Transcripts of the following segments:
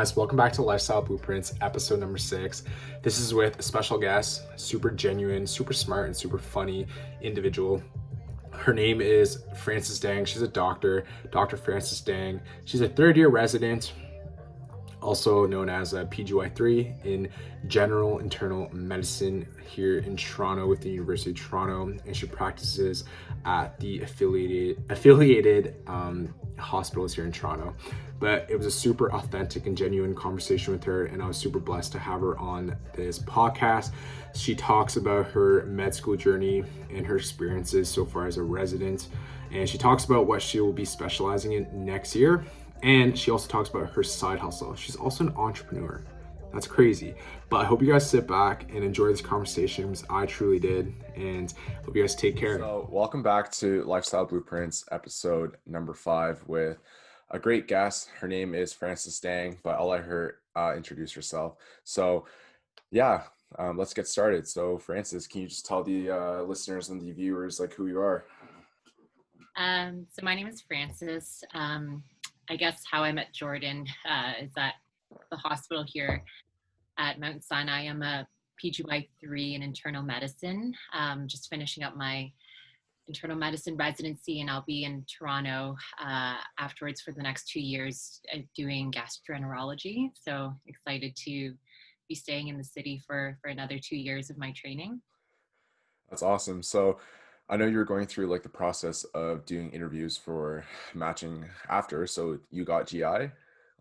guys, welcome back to Lifestyle Blueprints, episode number 6. This is with a special guest, super genuine, super smart, and super funny individual. Her name is Frances Dang. She's a doctor, Dr. Frances Dang. She's a third-year resident, also known as a PGY3 in general internal medicine here in Toronto with the University of Toronto, and she practices at the affiliated hospitals here in Toronto. But it was a super authentic and genuine conversation with her, and I was super blessed to have her on this podcast. She talks about her med school journey and her experiences so far as a resident, and she talks about what she will be specializing in next year. And she also talks about her side hustle. She's also an entrepreneur. That's crazy. But I hope you guys sit back and enjoy this conversation, because I truly did. And hope you guys take care. So welcome back to Lifestyle Blueprints, episode number 5 with a great guest. Her name is Frances Dang, but I'll let her introduce herself. So yeah, let's get started. So Frances, can you just tell the listeners and the viewers like who you are? So my name is Frances. I guess how I met Jordan is at the hospital here at Mount Sinai. I'm a PGY3 in internal medicine, just finishing up my internal medicine residency, and I'll be in Toronto afterwards for the next 2 years doing gastroenterology. So excited to be staying in the city for another 2 years of my training. That's awesome. So I know you're going through like the process of doing interviews for matching after. So you got GI? Yeah.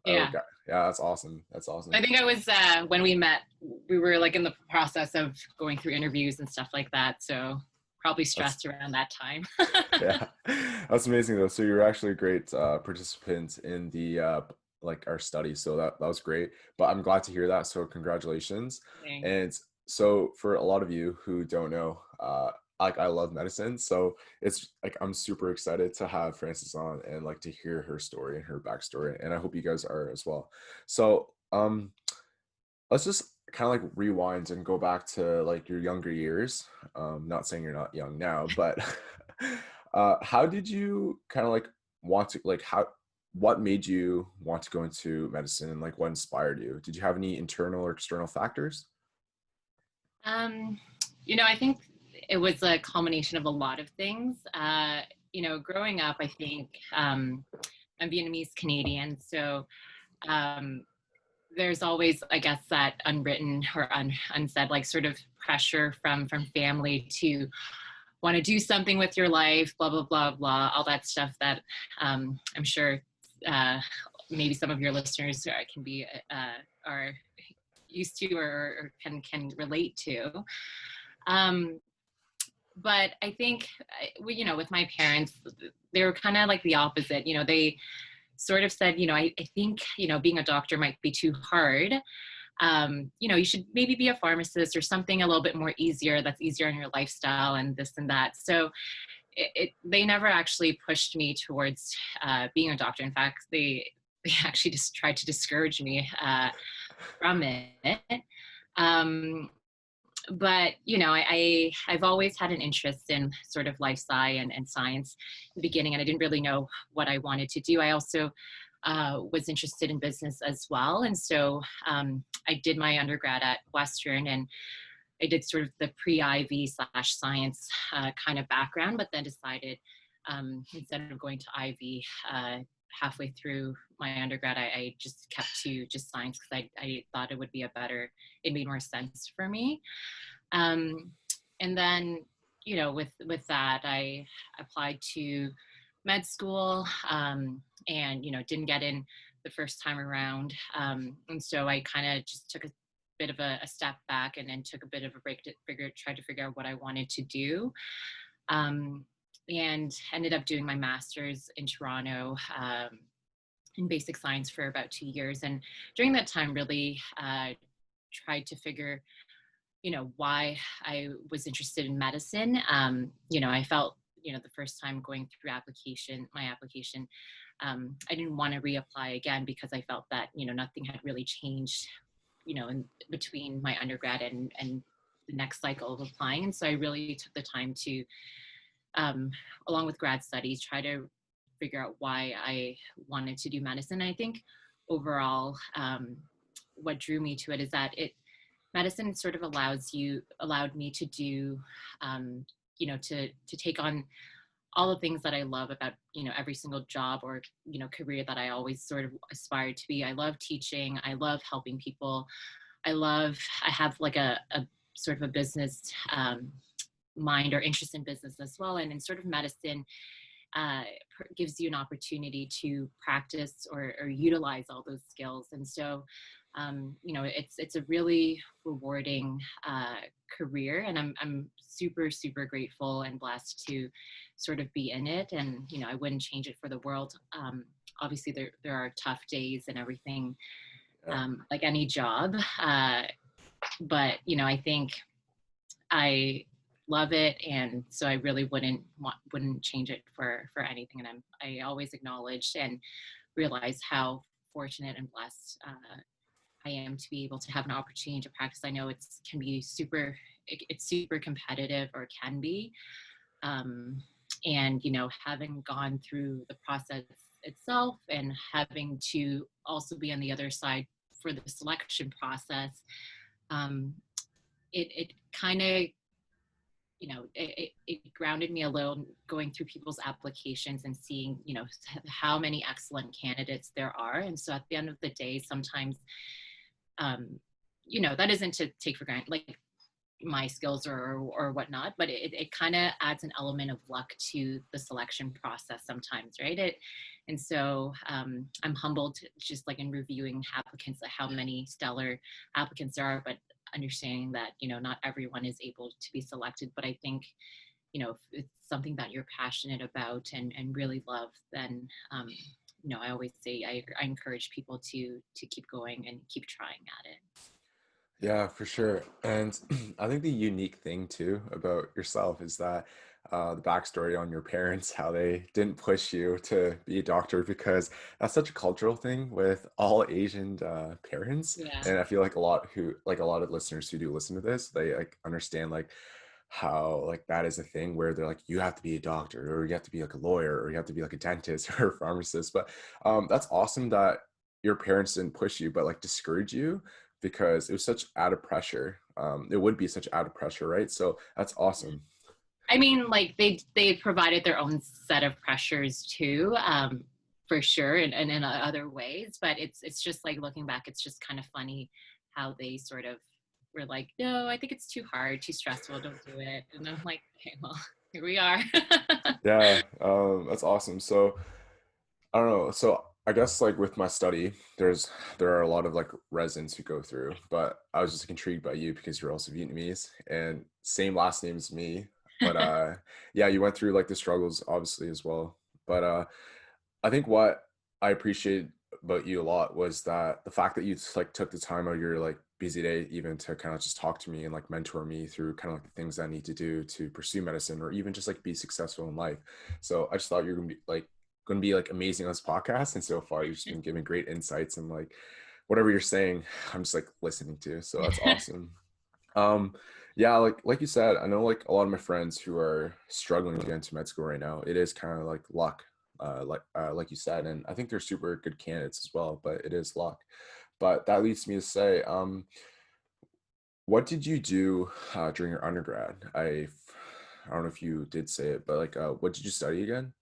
Oh, yeah, that's awesome. That's awesome. I think I was, when we met, we were like in the process of going through interviews and stuff like that. So probably stressed around that time. Yeah, that's amazing though. So you're actually a great participant in the like our study. So that was great. But I'm glad to hear that. So congratulations. Thanks. And so for a lot of you who don't know, like I love medicine, so it's like I'm super excited to have Frances on and like to hear her story and her backstory, and I hope you guys are as well. So let's just kind of like rewind and go back to like your younger years. Not saying you're not young now, but how did you kind of like want to like what made you want to go into medicine, and like what inspired you? Did you have any internal or external factors? I think it was a culmination of a lot of things. Growing up, I think I'm Vietnamese Canadian, so there's always, I guess, that unwritten or unsaid, like sort of pressure from family to want to do something with your life, blah, blah, blah, blah, all that stuff that I'm sure maybe some of your listeners can be, are used to or can relate to. But I think, with my parents, they were kind of like the opposite. They sort of said, I think, being a doctor might be too hard. You should maybe be a pharmacist or something a little bit more easier, that's easier on your lifestyle and this and that. So they never actually pushed me towards being a doctor. In fact, they actually just tried to discourage me from it. But I've always had an interest in sort of life sci and science in the beginning, and I didn't really know what I wanted to do. I also was interested in business as well, and so I did my undergrad at Western, and I did sort of the pre-Ivy / science kind of background, but then decided instead of going to Ivy halfway through my undergrad, I just kept to just science because I thought it made more sense for me. And then, with that, I applied to med school and, didn't get in the first time around. And so I kind of just took a bit of a step back and then took a bit of a break to try to figure out what I wanted to do. And ended up doing my master's in Toronto in basic science for about 2 years. And during that time, really tried to figure, why I was interested in medicine. I felt, the first time going through my application, I didn't want to reapply again because I felt that, nothing had really changed, in between my undergrad and the next cycle of applying. And so I really took the time to, along with grad studies, try to figure out why I wanted to do medicine. I think overall, what drew me to it is that medicine sort of allowed me to do, to take on all the things that I love about, every single job or, career that I always sort of aspired to be. I love teaching. I love helping people. I have like a sort of a business mind or interest in business as well. And in sort of medicine, gives you an opportunity to practice or utilize all those skills. And so, it's a really rewarding career, and I'm super, super grateful and blessed to sort of be in it. And, I wouldn't change it for the world. Obviously there are tough days and everything, like any job. But, I think I love it, and so I really wouldn't change it for anything. And I always acknowledge and realize how fortunate and blessed I am to be able to have an opportunity to practice. I know it's super competitive, or can be, and having gone through the process itself and having to also be on the other side for the selection process, it kind of, it grounded me a little, going through people's applications and seeing, how many excellent candidates there are. And so at the end of the day, sometimes, that isn't to take for granted, like my skills or whatnot, but it kind of adds an element of luck to the selection process sometimes, right? And so I'm humbled, just like in reviewing applicants, at how many stellar applicants there are, but understanding that, not everyone is able to be selected. But I think, if it's something that you're passionate about and really love, then, I always say I encourage people to keep going and keep trying at it. Yeah, for sure. And I think the unique thing too about yourself is that the backstory on your parents, how they didn't push you to be a doctor, because that's such a cultural thing with all Asian parents. Yeah. And I feel like a lot of listeners who do listen to this, they like understand like how like that is a thing where they're like, you have to be a doctor, or you have to be like a lawyer, or you have to be like a dentist or a pharmacist. But that's awesome that your parents didn't push you, but like discourage you, because it was such added pressure. It would be such added pressure, right? So that's awesome. I mean, like they provided their own set of pressures too, for sure, and in other ways. But it's just like, looking back, it's just kind of funny how they sort of were like, no, I think it's too hard, too stressful, don't do it. And I'm like, okay, well, here we are. Yeah, that's awesome. So I don't know. So I guess like with my study, there are a lot of like residents who go through, but I was just like, intrigued by you because you're also Vietnamese and same last name as me. But yeah, you went through like the struggles obviously as well. But I think what I appreciate about you a lot was that the fact that you like took the time out of your like busy day even to kind of just talk to me and like mentor me through kind of like the things I need to do to pursue medicine, or even just like be successful in life. So I just thought you're gonna be like amazing on this podcast. And so far you've just been giving great insights, and like whatever you're saying, I'm just like listening to. So that's awesome. Yeah, like you said, I know like a lot of my friends who are struggling to get into med school right now, it is kind of like luck, like you said, and I think they're super good candidates as well, but it is luck. But that leads me to say, what did you do during your undergrad? I don't know if you did say it, but like what did you study again?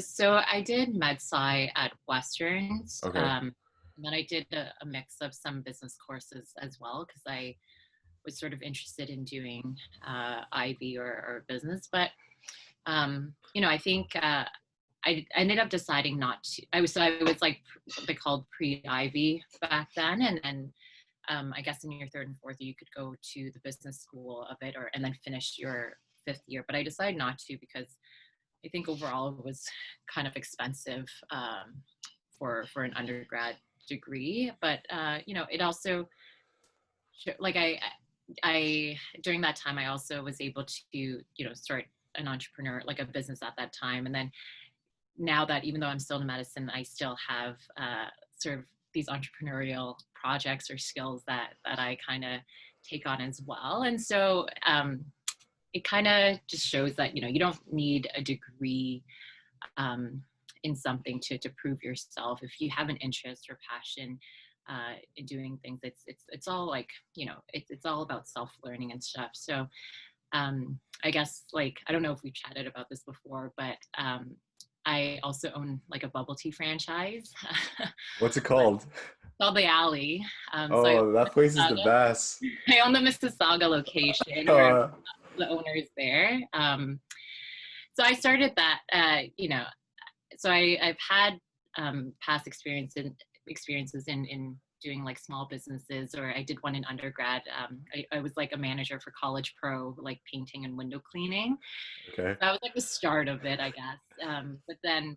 So I did med sci at Westerns. Okay. And then I did a mix of some business courses as well, because I was sort of interested in doing IB or business. But I think I ended up deciding not to. I was like, they called pre-IB back then, and then I guess in your third and fourth year you could go to the business school of it, and then finish your fifth year. But I decided not to, because I think overall it was kind of expensive for an undergrad degree. But it also, like I during that time I also was able to start an entrepreneur, like a business at that time. And then now that, even though I'm still in medicine, I still have sort of these entrepreneurial projects or skills that I kind of take on as well. And so it kind of just shows that you don't need a degree in something to prove yourself. If you have an interest or passion in doing things, it's all like, you know, it's all about self-learning and stuff. So I guess, like, I don't know if we've chatted about this before, but I also own like a bubble tea franchise. What's it But called? it's called the Alley. So I own Oh, that place is the best. I own the Mississauga location where Uh, the owner is there. So I started that, you know, so I've had past experiences in doing like small businesses, or I did one in undergrad. I was like a manager for College Pro, like painting and window cleaning. okay. That was like the start of it, I guess. But then,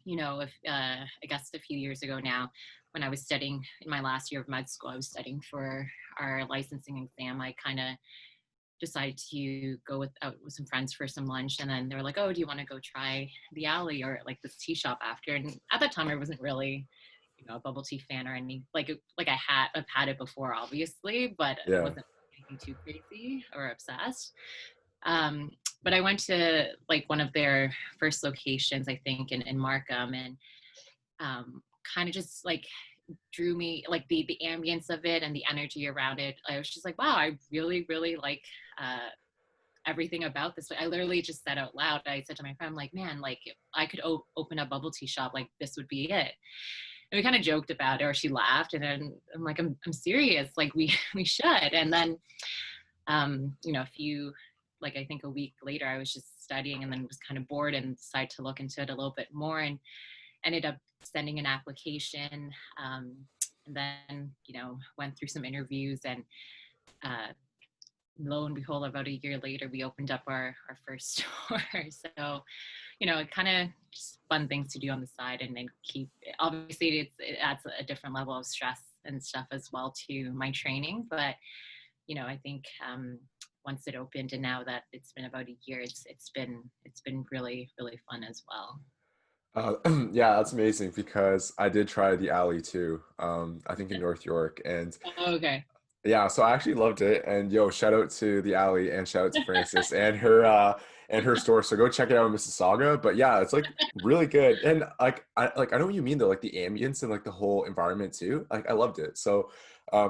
you know, if I guess a few years ago now, when I was studying in my last year of med school, I was studying for our licensing exam. I kind of decided to go out with some friends for some lunch, and then they were like, "Oh, do you want to go try the Alley or like this tea shop after?" And at that time, I wasn't really, you know, a bubble tea fan or any like I've had it before, obviously, but it Yeah. wasn't anything too crazy or obsessed. Um, but I went to like one of their first locations, I think, in Markham, and kind of just like drew me, like the ambience of it and the energy around it. I was just like, wow, I really like everything about this. I literally just said out loud, I said to my friend, like, man, like if I could open a bubble tea shop, like this would be it. And we kind of joked about it, or she laughed, and then I'm like, I'm serious, like we should. And then you know, I think a week later, I was just studying and then was kind of bored and decided to look into it a little bit more, and ended up sending an application. And then, you know, went through some interviews, and uh, lo and behold, about a year later, we opened up our first store. So, you know, it kind of just fun things to do on the side, and then keep, obviously it adds a different level of stress and stuff as well to my training. But, you know, I think once it opened, and now that it's been about a year, it's been really fun as well. Yeah, that's amazing because I did try the Alley too. I think in North York, and Okay. yeah, so I actually loved it. And yo, shout out to the Alley and shout out to Frances and her store. So go check it out in Mississauga. But yeah, it's like really good. And I know what you mean though, like the ambience and like the whole environment too. Like I loved it. So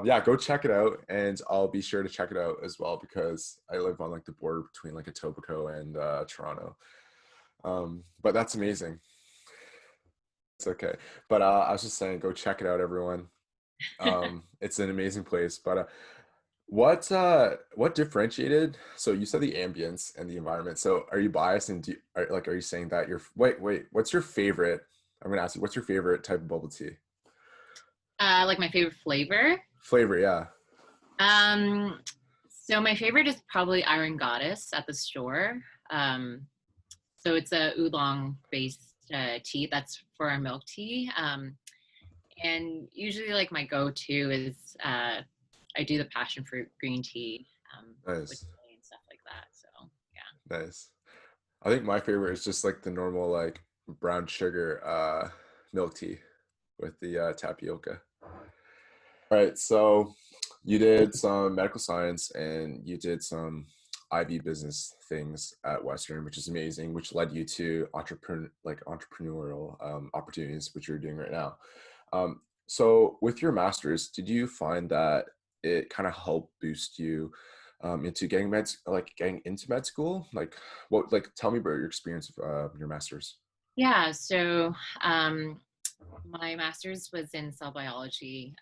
yeah, go check it out, and I'll be sure to check it out as well because I live on like the border between like Etobicoke and Toronto. But that's amazing. It's okay. But I was just saying, go check it out, everyone. It's an amazing place. But what differentiated? So you said the ambience and the environment. So are you biased, and are you saying that you're wait, what's your favorite? I'm gonna ask you, what's your favorite type of bubble tea? Like my favorite flavor. Flavor, yeah. Um, so my favorite is probably Iron Goddess at the store. Um, so it's a oolong based tea that's for our milk tea. And usually like my go-to is I do the passion fruit green tea with Nice, chili and stuff like that. So yeah. nice. I think my favorite is just like the normal like brown sugar milk tea with the tapioca. All right, so you did some medical science and you did some IB business things at Western, which is amazing, which led you to entrepreneurial opportunities, which you're doing right now. So with your master's, did you find that it kind of helped boost you into getting into med school? Tell me about your experience of your master's. Yeah. So my master's was in cell biology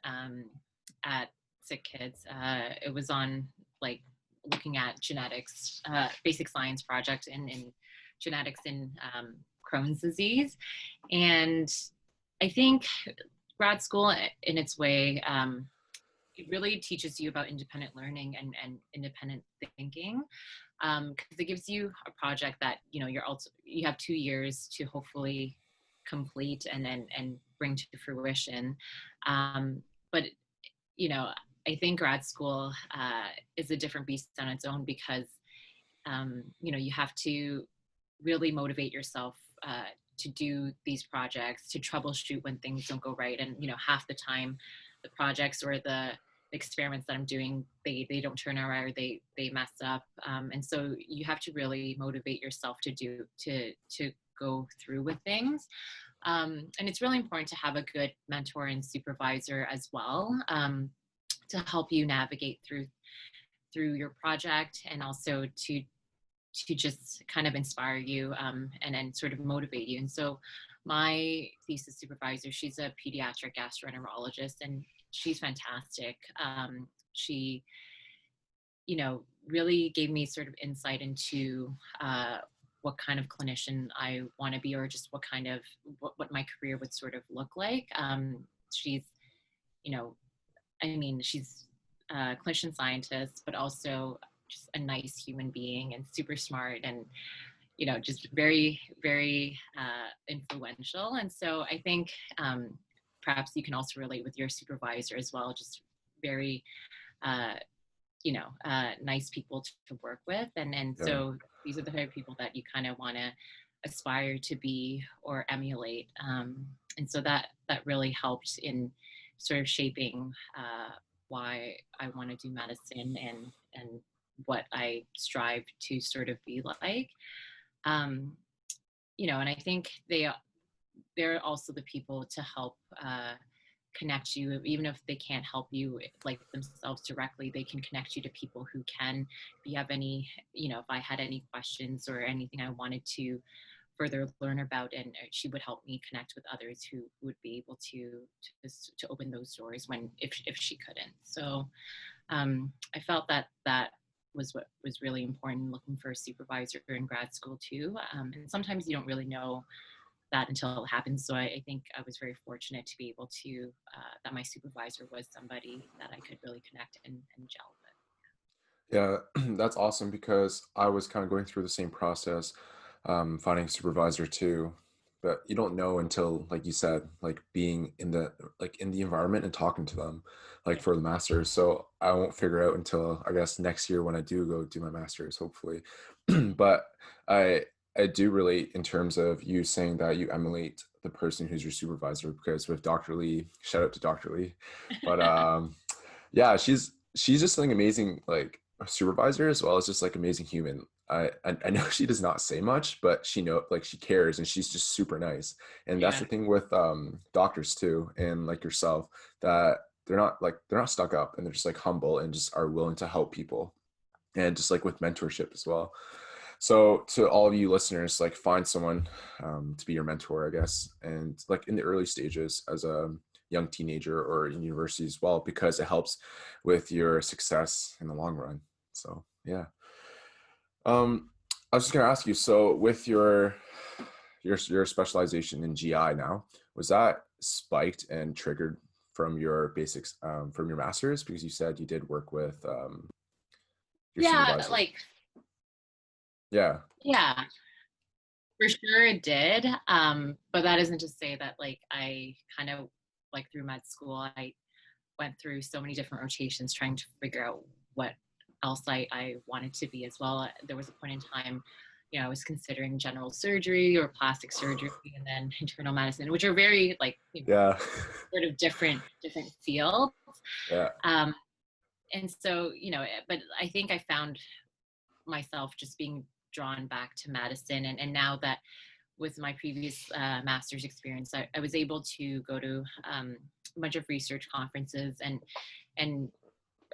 at Sick Kids. It was on like looking at genetics, basic science project in genetics in Crohn's disease. And I think grad school in its way, it really teaches you about independent learning and independent thinking, because it gives you a project that, you know, you have 2 years to hopefully complete and bring to fruition. But you know, I think grad school is a different beast on its own, because you know, you have to really motivate yourself to do these projects, to troubleshoot when things don't go right. And you know, half the time the projects or the experiments that I'm doing, they don't turn out right, or they mess up. And so you have to really motivate yourself to go through with things. And it's really important to have a good mentor and supervisor as well, to help you navigate through your project, and also to just kind of inspire you, and then sort of motivate you. And so my thesis supervisor, she's a pediatric gastroenterologist, and she's fantastic. She, really gave me sort of insight into what kind of clinician I want to be, or just what my career would sort of look like. She's, she's a clinician scientist, but also just a nice human being and super smart, and just very, very influential. And so I think perhaps you can also relate with your supervisor as well. Just very uh, nice people to work with, and so these are the type of people that you kind of want to aspire to be or emulate. And so that really helped in sort of shaping why I want to do medicine, and what I strive to sort of be like. And I think they're also the people to help connect you, even if they can't help you like themselves directly. They can connect you to people who can. If you have any, if I had any questions or anything I wanted to further learn about, and she would help me connect with others who would be able to open those doors if she couldn't. So I felt that was what was really important, looking for a supervisor in grad school too. And sometimes you don't really know that until it happens. So I think I was very fortunate to be able to, that my supervisor was somebody that I could really connect and gel with. Yeah, that's awesome, because I was kind of going through the same process, finding a supervisor too. But you don't know until, like you said, like being in the environment and talking to them, like Yeah. for the master's. So I won't figure out until, I guess, next year when I do go do my master's, hopefully. But I do relate in terms of you saying that you emulate the person who's your supervisor, because with Dr. Lee, shout out to Dr. Lee, but yeah, she's just an amazing like supervisor, as well as just like amazing human. I know she does not say much, but she cares, and she's just super nice. And that's Yeah. the thing with doctors too, and like yourself, that they're not stuck up, and they're just like humble and just are willing to help people, and just like with mentorship as well. So to all of you listeners, like find someone to be your mentor, I guess, and like in the early stages as a young teenager or in university as well, because it helps with your success in the long run. So yeah. I was just gonna ask you, so with your specialization in GI now, was that spiked and triggered from your basics, from your master's? Because you said you did work with your Yeah, supervisor. Yeah. yeah, for sure it did. But that isn't to say that like I kind of like through med school, I went through so many different rotations trying to figure out what else I wanted to be as well. There was a point in time, I was considering general surgery or plastic surgery, and then internal medicine, which are very like, Yeah. sort of different fields. Yeah. Um, and so, but I think I found myself just being drawn back to medicine. And now that with my previous master's experience, I was able to go to a bunch of research conferences, and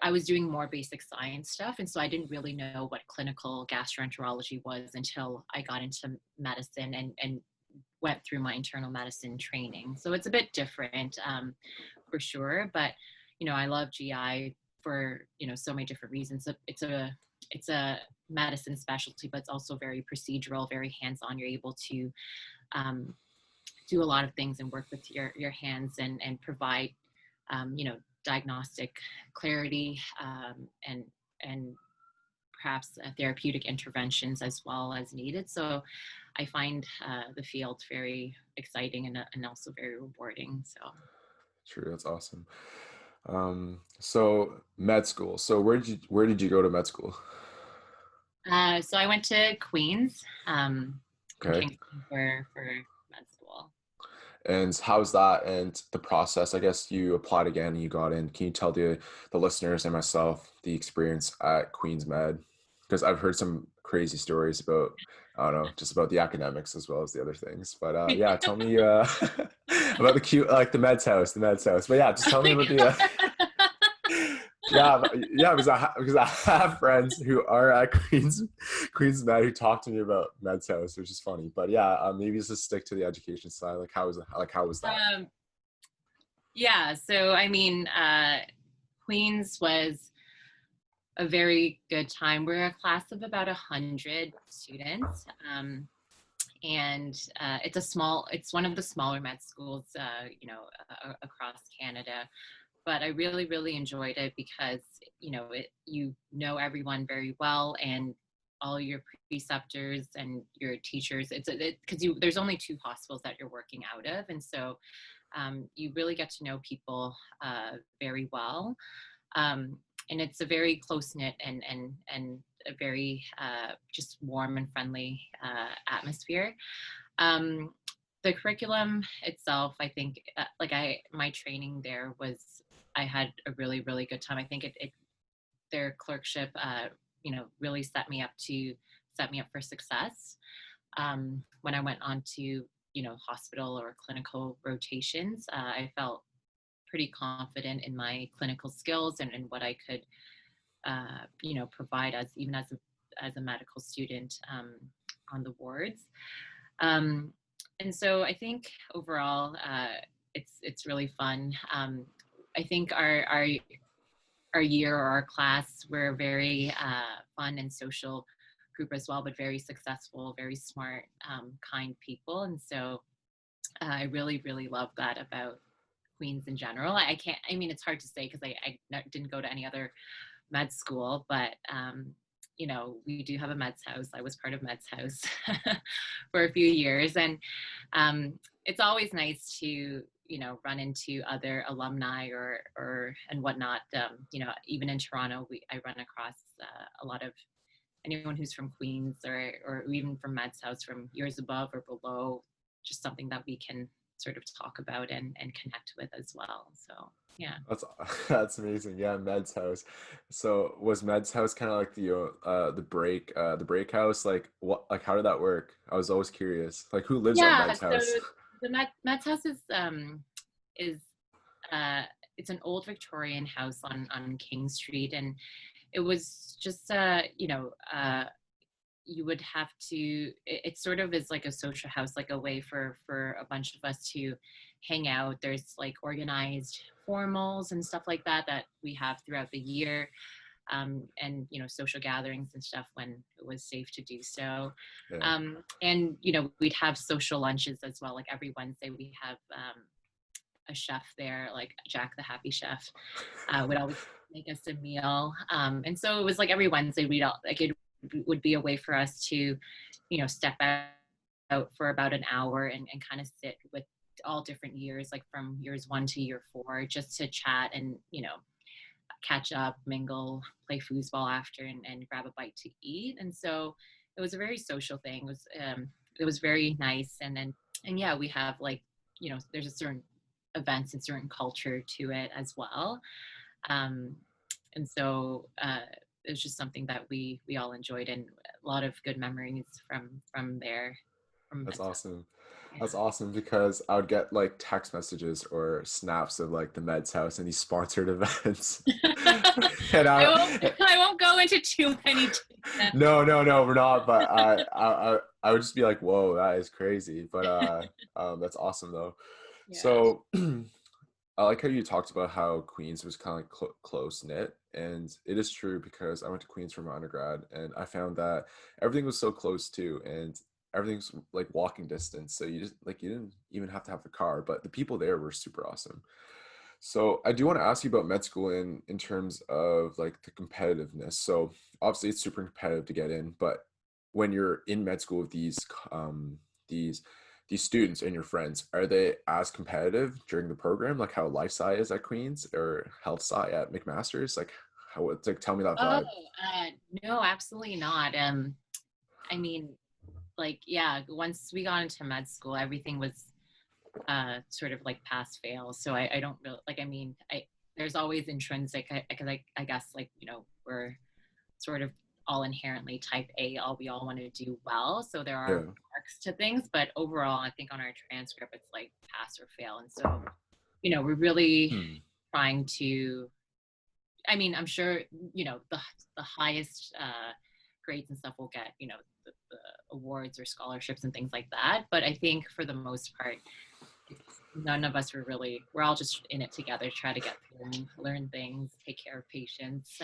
I was doing more basic science stuff. And so I didn't really know what clinical gastroenterology was until I got into medicine and went through my internal medicine training. So it's a bit different, for sure. But, I love GI for, so many different reasons. It's a medicine specialty, but it's also very procedural, very hands-on. You're able to um, do a lot of things and work with your hands, and provide, diagnostic clarity, and perhaps therapeutic interventions as well as needed. So I find the field very exciting, and also very rewarding. So. True. That's awesome. So med school. So where did you go to med school? So I went to Queens, in Okay. Kingston for med school. And how's that and the process? I guess you applied again and you got in. Can you tell the listeners and myself the experience at Queen's Med? Because I've heard some crazy stories about I don't know, just about the academics as well as the other things. But yeah, tell me about the cute, like the meds house. But yeah, just tell me about the yeah, yeah, because I have friends who are at Queens Med who talk to me about Med's house, which is funny. But yeah, maybe just stick to the education side. How was that? Um, yeah, so I mean, Queens was a very good time. We're a class of about 100 students. And it's one of the smaller med schools, across Canada. But I really, really enjoyed it because, you know everyone very well, and all your preceptors and your teachers. Because there's only 2 hospitals that you're working out of, and so you really get to know people very well. And it's a very close knit and a very just warm and friendly atmosphere. Um, the curriculum itself, I think, my training there was, I had a really, really good time. I think their clerkship, really set me up for success. When I went on to, hospital or clinical rotations, I felt pretty confident in my clinical skills and what I could, provide as a medical student on the wards. Um, and so I think overall, it's really fun. I think our year or our class, we're a very fun and social group as well, but very successful, very smart, kind people. And so I really, really love that about Queens in general. I mean, it's hard to say because didn't go to any other med school, but we do have a Meds house. I was part of Meds house for a few years, and it's always nice to run into other alumni or and whatnot. Even in Toronto, I run across a lot of anyone who's from Queens or even from Meds house from years above or below. Just something that we can sort of talk about and connect with as well. So yeah. That's amazing. Yeah, Med's house. So was Med's house kind of like the break house? Like like how did that work? I was always curious. Like who lives at Yeah, Med's so house? the Mets house is it's an old Victorian house on King Street, and it was just you would have to. It sort of is like a social house, like a way for a bunch of us to hang out. There's like organized formals and stuff like that we have throughout the year. And social gatherings and stuff when it was safe to do so. Yeah. And we'd have social lunches as well. Like every Wednesday we have a chef there, like Jack the Happy Chef, would always make us a meal. And so it was like every Wednesday it would be a way for us to, step out for about an hour and kind of sit with all different years, like from years 1 to year 4, just to chat and catch up, mingle, play foosball after, and grab a bite to eat. And so it was a very social thing. It was very nice. And yeah, we have like, there's a certain events and certain culture to it as well. And so it was just something that we all enjoyed, and a lot of good memories from there. That's Mensa. awesome. Yeah. That's awesome because I would get like text messages or snaps of like the Med's house and these sponsored events. And I won't go into too many details. no, we're not. But I would just be like, whoa, that is crazy. But that's awesome though. Yeah. So I like how you talked about how Queens was kind of like close knit, and it is true because I went to Queens for my undergrad, and I found that everything was so close too, and everything's like walking distance. So you didn't even have to have the car, but the people there were super awesome. So I do want to ask you about med school in terms of like the competitiveness. So obviously it's super competitive to get in, but when you're in med school with these these students and your friends, are they as competitive during the program, like how life sci is at Queens or health sci at McMaster's? Like how it's like tell me that Oh, vibe. no, absolutely not. I mean, like, yeah, once we got into med school, everything was sort of like pass fail. So I don't really like. I mean, there's always intrinsic because I guess like we're sort of all inherently type A, we all want to do well. So there are Yeah. marks to things, but overall, I think on our transcript, it's like pass or fail. And so, we're really Hmm. trying to, I mean, I'm sure, the highest grades and stuff will get, the awards or scholarships and things like that. But I think for the most part, none of us we're all just in it together, try to get through and learn things, take care of patients,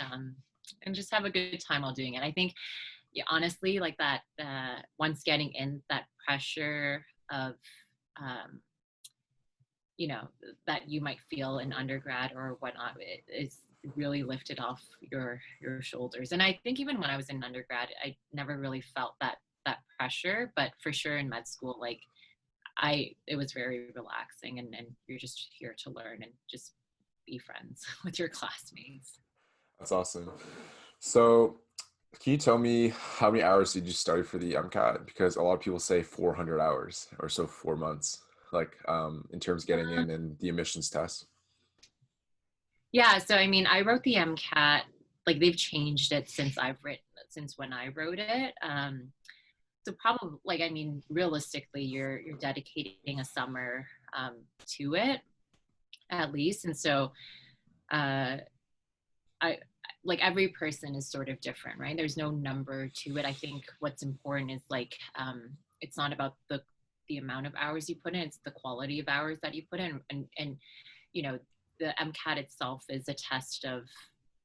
and just have a good time while doing it. I think, yeah, honestly, like that, once getting in that pressure of, um, you know, that you might feel in undergrad or whatnot, it is really lifted off your shoulders. And I think even when I was in undergrad, I never really felt that pressure, but for sure in med school, like it was very relaxing, and you're just here to learn and just be friends with your classmates. That's awesome. So, can you tell me how many hours did you study for the MCAT? Because a lot of people say 400 hours or so, 4 months, like in terms of getting in and the admissions test. Yeah, so I mean, I wrote the MCAT, like they've changed it since when I wrote it. So probably, like, I mean, realistically, you're dedicating a summer to it at least. And so uh, I like every person is sort of different, right? There's no number to it. I think what's important is like it's not about the amount of hours you put in, it's the quality of hours that you put in. And you know, the MCAT itself is a test of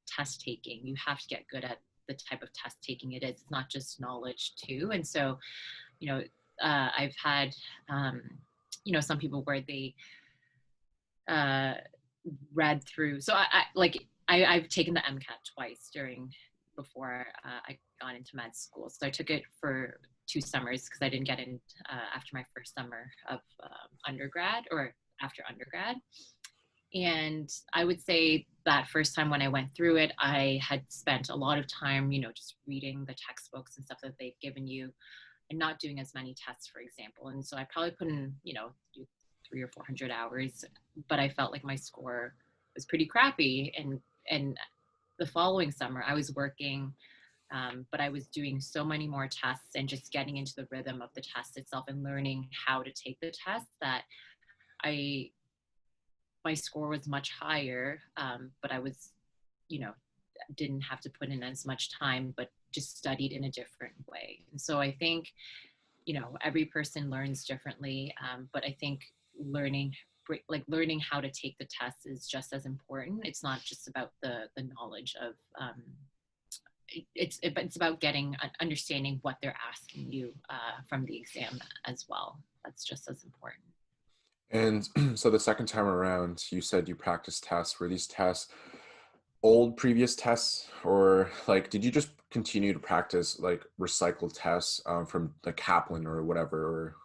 test taking. You have to get good at the type of test taking it is. It's not just knowledge too. And so, you know, I've had some people where they uh, read through. So I've taken the MCAT twice before I got into med school. So I took it for 2 summers because I didn't get in after my first summer of undergrad or after undergrad. And I would say that first time when I went through it, I had spent a lot of time, just reading the textbooks and stuff that they've given you and not doing as many tests, for example. And so I probably put in, 300 or 400 hours, but I felt like my score was pretty crappy. And the following summer I was working, but I was doing so many more tests and just getting into the rhythm of the test itself and learning how to take the test that my score was much higher, but I was, didn't have to put in as much time, but just studied in a different way. And so I think, every person learns differently, but I think learning how to take the test is just as important. It's not just about the knowledge of it's about understanding what they're asking you from the exam as well. That's just as important. And so the second time around, you said you practiced tests. Were these tests old previous tests, or like did you just continue to practice like recycled tests from like Kaplan or whatever? Or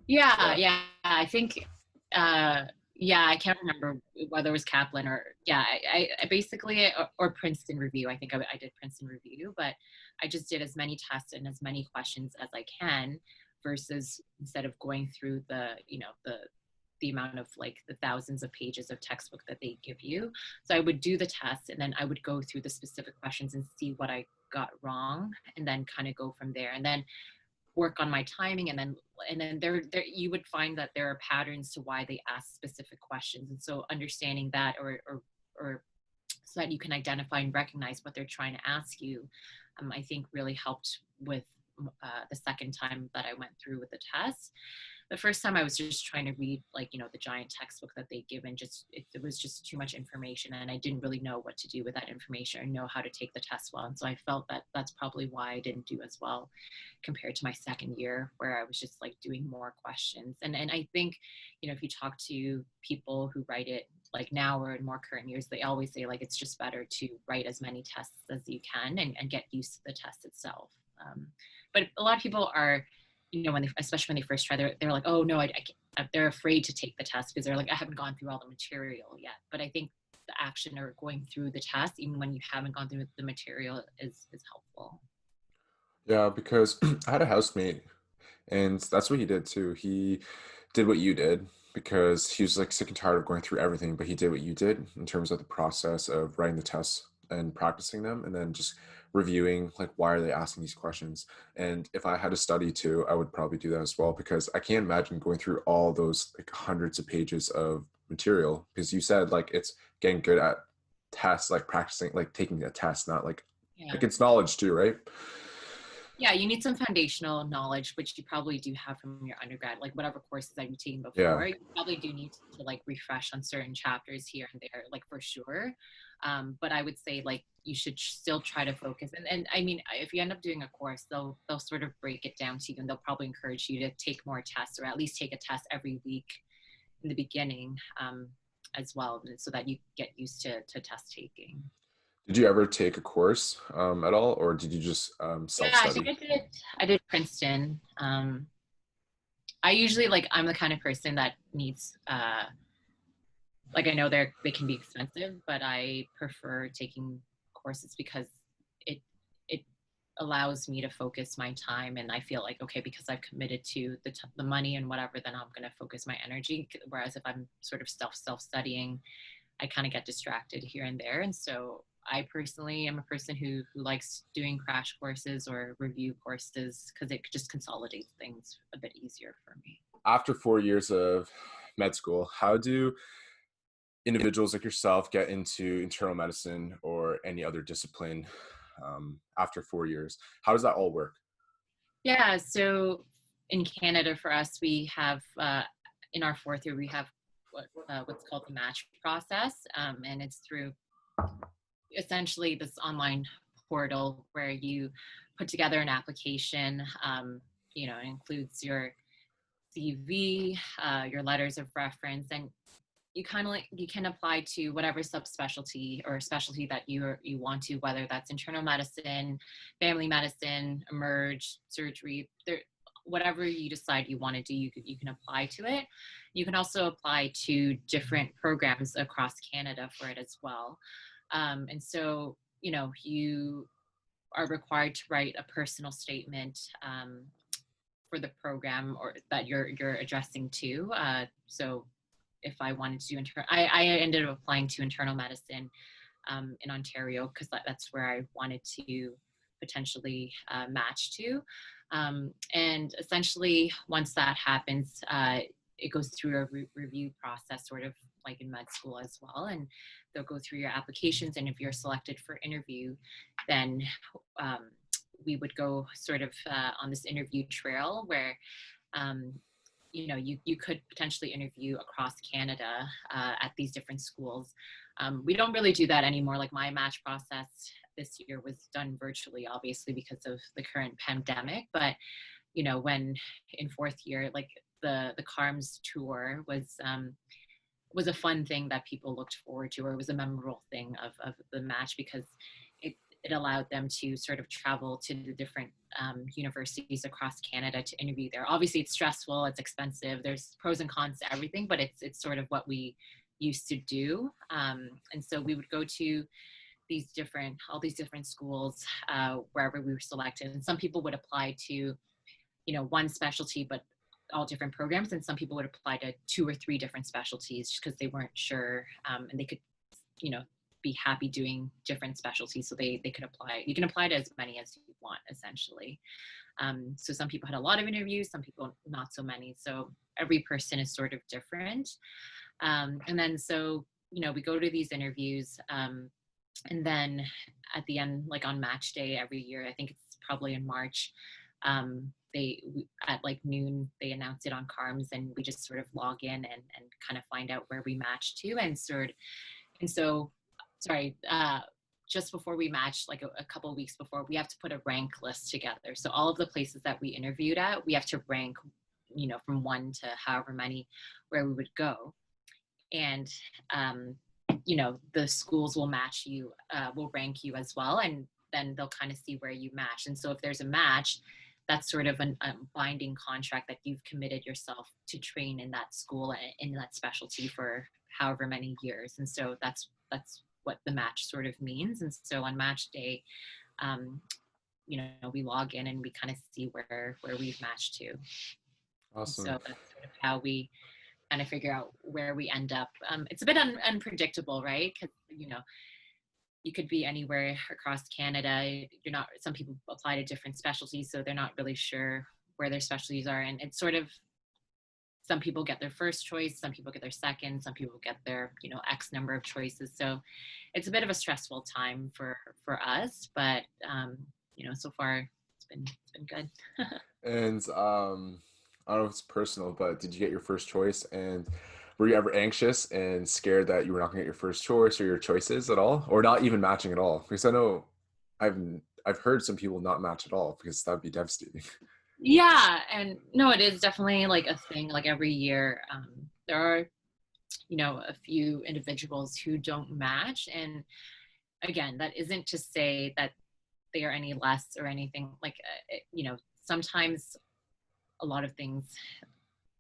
Yeah, I think yeah, I can't remember whether it was Kaplan or yeah, I basically or Princeton Review. I think I did Princeton Review, but I just did as many tests and as many questions as I can versus instead of going through the amount of like the thousands of pages of textbook that they give you. So I would do the test and then I would go through the specific questions and see what I got wrong and then kind of go from there and then work on my timing and then there you would find that there are patterns to why they ask specific questions. And so understanding that or so that you can identify and recognize what they're trying to ask you, I think really helped with the second time that I went through with the test. The first time I was just trying to read the giant textbook that they give, and it was just too much information and I didn't really know what to do with that information or know how to take the test well. And so I felt that that's probably why I didn't do as well compared to my second year where I was just like doing more questions. And I think, if you talk to people who write it like now or in more current years, they always say like it's just better to write as many tests as you can and get used to the test itself. But a lot of people are, especially when they first try, they're like, oh no, I can't. They're afraid to take the test because they're like, I haven't gone through all the material yet. But I think the action or going through the test, even when you haven't gone through the material, is helpful. yeah, because I had a housemate, and that's what he did too. He did what you did because he was like sick and tired of going through everything, but he did what you did in terms of the process of writing the tests and practicing them, and then just reviewing like why are they asking these questions. And if I had to study too, I would probably do that as well, because I can't imagine going through all those like hundreds of pages of material, because you said like it's getting good at tests, like practicing, like taking a test, not Yeah. like it's knowledge too, right? Yeah, you need some foundational knowledge, which you probably do have from your undergrad, like whatever courses that you've taken Yeah. before. You probably do need to like refresh on certain chapters here and there, like for sure. But I would say like you should still try to focus. And I mean, if you end up doing a course, they'll sort of break it down to you, and they'll probably encourage you to take more tests, or at least take a test every week in the beginning, as well, so that you get used to test taking. Did you ever take a course at all, or did you just Yeah, I think self-study? I did Princeton. I usually like I'm the kind of person that needs like I know they can be expensive, but I prefer taking courses because it it allows me to focus my time, and I feel like okay, because I've committed to the money and whatever, then I'm going to focus my energy. Whereas if I'm sort of self studying, I kind of get distracted here and there. And so I personally am a person who likes doing crash courses or review courses because it just consolidates things a bit easier for me. After 4 years of med school, how do individuals like yourself get into internal medicine or any other discipline after 4 years? How does that all work? Yeah, so in Canada for us, we have in our fourth year we have what's called the match process, and it's through essentially this online portal where you put together an application. It includes your CV, your letters of reference, and you kind of like you can apply to whatever subspecialty or specialty that you want to, whether that's internal medicine, family medicine, emerge, surgery, there, whatever you decide you want to do, you can apply to it. You can also apply to different programs across Canada for it as well. And so you are required to write a personal statement for the program or that you're addressing to. So if I wanted to do I ended up applying to internal medicine in Ontario because that's where I wanted to potentially match to. And essentially, once that happens, it goes through a review process, sort of like in med school as well. And they'll go through your applications. And if you're selected for interview, then we would go sort of on this interview trail where um, you could potentially interview across Canada at these different schools. We don't really do that anymore. Like my match process this year was done virtually, obviously because of the current pandemic. But when in fourth year, like the CARMS tour was a fun thing that people looked forward to, or it was a memorable thing of the match because it allowed them to sort of travel to the different universities across Canada to interview there. Obviously, it's stressful, it's expensive. There's pros and cons to everything, but it's sort of what we used to do. And so we would go to all these different schools wherever we were selected. And some people would apply to one specialty, but all different programs, and some people would apply to 2 or 3 different specialties because they weren't sure, and they could be happy doing different specialties, so they could apply. You can apply to as many as you want, essentially. So some people had a lot of interviews, some people not so many, so every person is sort of different. And then so we go to these interviews, and then at the end, like on match day every year, I think it's probably in March, at like noon they announce it on CARMS, and we just sort of log in and kind of find out where we match to. And so sorry, just before we match, like a couple of weeks before, we have to put a rank list together. So all of the places that we interviewed at, we have to rank, from 1 to however many where we would go. And the schools will match you, will rank you as well, and then they'll kind of see where you match. And so if there's a match, that's sort of a binding contract that you've committed yourself to train in that school and in that specialty for however many years. And so that's what the match sort of means. And so on match day, we log in and we kind of see where we've matched to. Awesome. So that's sort of how we kind of figure out where we end up. It's a bit unpredictable, right? Because you could be anywhere across Canada. You're not, some people apply to different specialties, so they're not really sure where their specialties are. And it's sort of, some people get their first choice, some people get their second, some people get their, X number of choices. So it's a bit of a stressful time for us, but so far it's been good. And I don't know if it's personal, but did you get your first choice? And were you ever anxious and scared that you were not going to get your first choice or your choices at all, or not even matching at all? Because I know I've I've heard some people not match at all, because that'd be devastating. Yeah, and no, it is definitely like a thing. Like every year, there are, a few individuals who don't match. And again, that isn't to say that they are any less or anything. Like, sometimes a lot of things,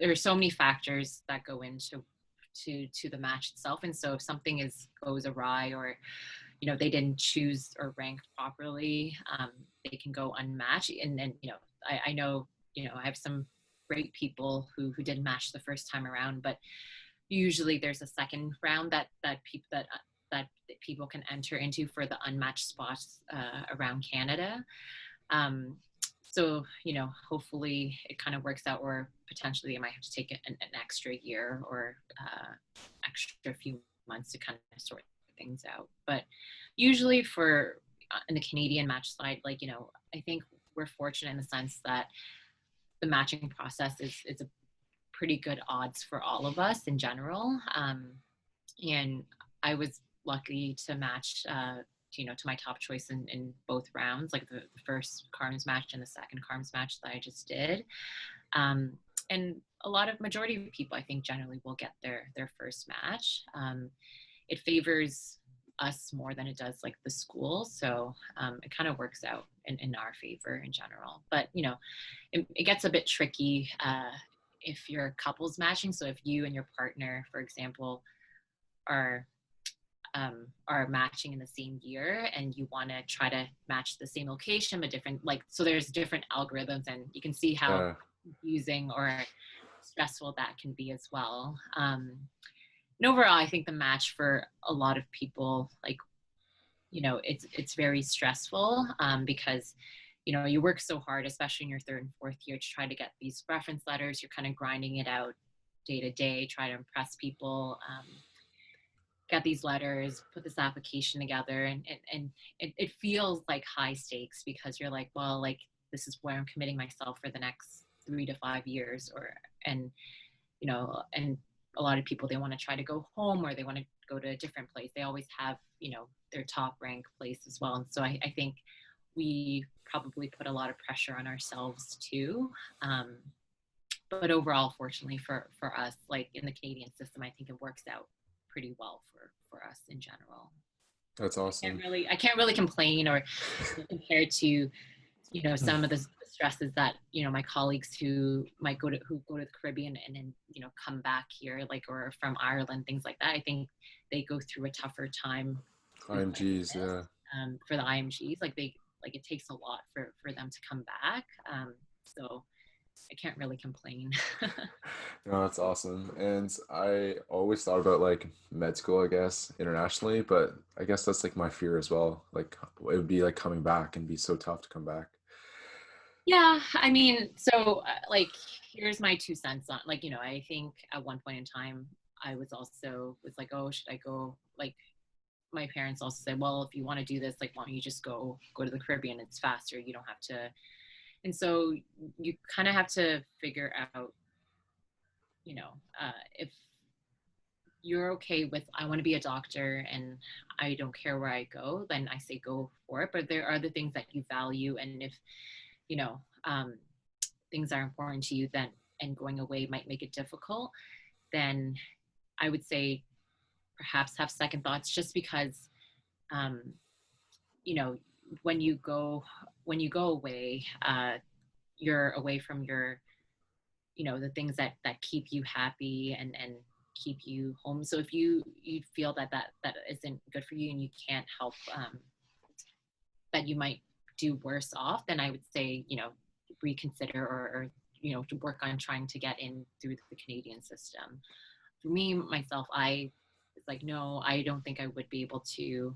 there are so many factors that go into to the match itself. And so if something goes awry, or they didn't choose or rank properly, they can go unmatched. And then I know, I have some great people who didn't match the first time around, but usually there's a second round that people can enter into for the unmatched spots around Canada. Um, so hopefully it kind of works out, or potentially I might have to take an extra year, or extra few months to kind of sort things out. But usually for in the Canadian match side, like, I think we're fortunate in the sense that the matching process is a pretty good odds for all of us in general. And I was lucky to match, to my top choice in both rounds, like the first CARMS match and the second CARMS match that I just did. And a lot of majority of people, I think, generally will get their first match. It favors us more than it does like the school. So it kind of works out in our favor in general. But, it gets a bit tricky if you're couples matching. So if you and your partner, for example, are matching in the same year, and you want to try to match the same location but different, like, so there's different algorithms, and you can see how confusing or stressful that can be as well. And overall, I think the match for a lot of people, like, it's very stressful, because you work so hard, especially in your third and fourth year, to try to get these reference letters. You're kind of grinding it out day to day, try to impress people, get these letters, put this application together. And it feels like high stakes, because you're like, well, like, this is where I'm committing myself for the next 3 to 5 years. And a lot of people, they want to try to go home, or they want to go to a different place. They always have, their top rank place as well. And so I think we probably put a lot of pressure on ourselves too. But overall, fortunately for us, like in the Canadian system, I think it works out pretty well for us in general. That's awesome. I can't really complain, or compared to, some of the stresses that, my colleagues who go to the Caribbean and then, come back here, like, or from Ireland, things like that. I think they go through a tougher time. IMGs, yeah. For the IMGs, like it takes a lot for them to come back. So I can't really complain. No, that's awesome. And I always thought about like med school, I guess, internationally, but I guess that's like my fear as well. Like it would be like coming back and be so tough to come back. Yeah, I mean, so like, here's my 2 cents on, like, I think at one point in time, I was like, oh, should I go? Like, my parents also said, well, if you want to do this, like, why don't you just go to the Caribbean? It's faster. You don't have to. And so you kind of have to figure out, if you're okay with, I want to be a doctor and I don't care where I go, then I say go for it. But there are the things that you value. And if, you know, um, things are important to you, then, and going away might make it difficult, then I would say perhaps have second thoughts, just because, um, you know, when you go away, you're away from your, the things that keep you happy and keep you home. So if you feel that isn't good for you, and you can't help, that you might do worse off, then I would say, reconsider, or to work on trying to get in through the Canadian system. For me, myself, I was like, no, I don't think I would be able to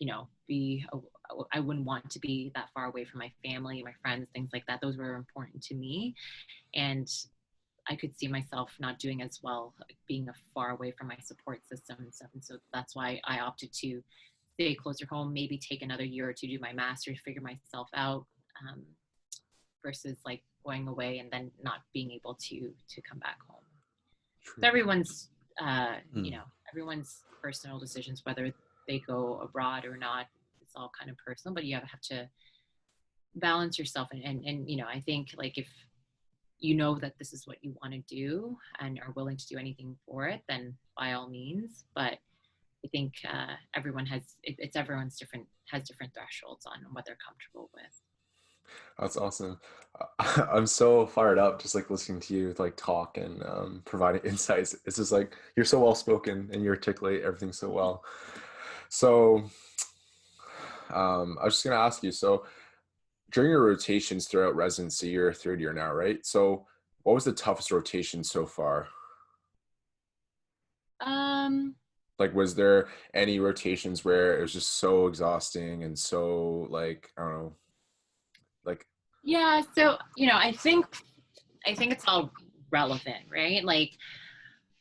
I wouldn't want to be that far away from my family, my friends, things like that. Those were important to me. And I could see myself not doing as well, like being far away from my support system and stuff. And so that's why I opted to stay closer home, maybe take another year or two to do my master's, figure myself out, versus like going away and then not being able to come back home. True. So everyone's, Mm. everyone's personal decisions, whether they go abroad or not, it's all kind of personal, but you have to balance yourself. And I think like if you know that this is what you want to do and are willing to do anything for it, then by all means. But I think everyone it's everyone's has different thresholds on what they're comfortable with. That's awesome. I'm so fired up just like listening to you like talk and providing insights. It's just like you're so well spoken and you articulate everything so well. So I was just gonna ask you, so during your rotations throughout residency, you're a third year now, right? So what was the toughest rotation so far? Um, Like, was there any rotations where it was just so exhausting and so like, I don't know, like, yeah, so I think it's all relevant, right? Like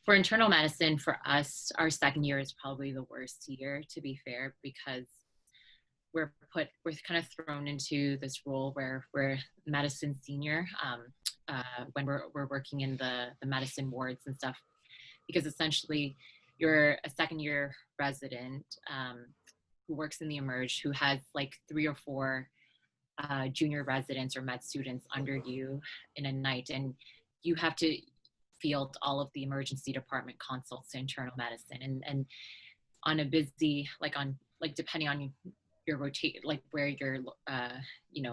for internal medicine, for us, our second year is probably the worst year, to be fair, because we're kind of thrown into this role where we're medicine senior, when we're working in the medicine wards and stuff, because essentially you're a second year resident, who works in the emerge, who has like 3 or 4 junior residents or med students under you in a night, and you have to field all of the emergency department consults to internal medicine, and on a busy, depending on your rotate, like where you're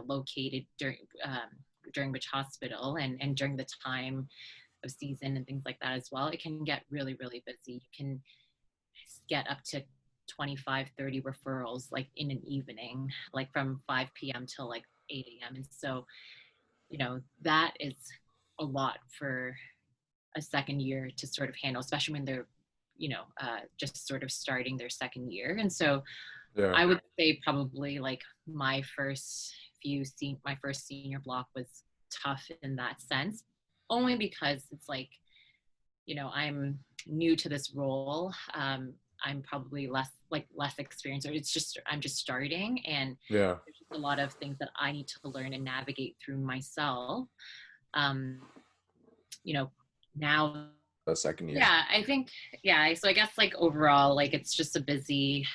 located during which hospital, and during the time of season and things like that as well, it can get really, really busy. You can get up to 25, 30 referrals like in an evening, like from 5 p.m. till like 8 a.m. And so, that is a lot for a second year to sort of handle, especially when they're, just sort of starting their second year. And so yeah, I would say probably like my first senior block was tough in that sense, only because it's like, I'm new to this role. I'm probably less experienced, or I'm just starting, and yeah, there's just a lot of things that I need to learn and navigate through myself. Um, Now, the second year. yeah, I think, yeah. So I guess like overall, like it's just a busy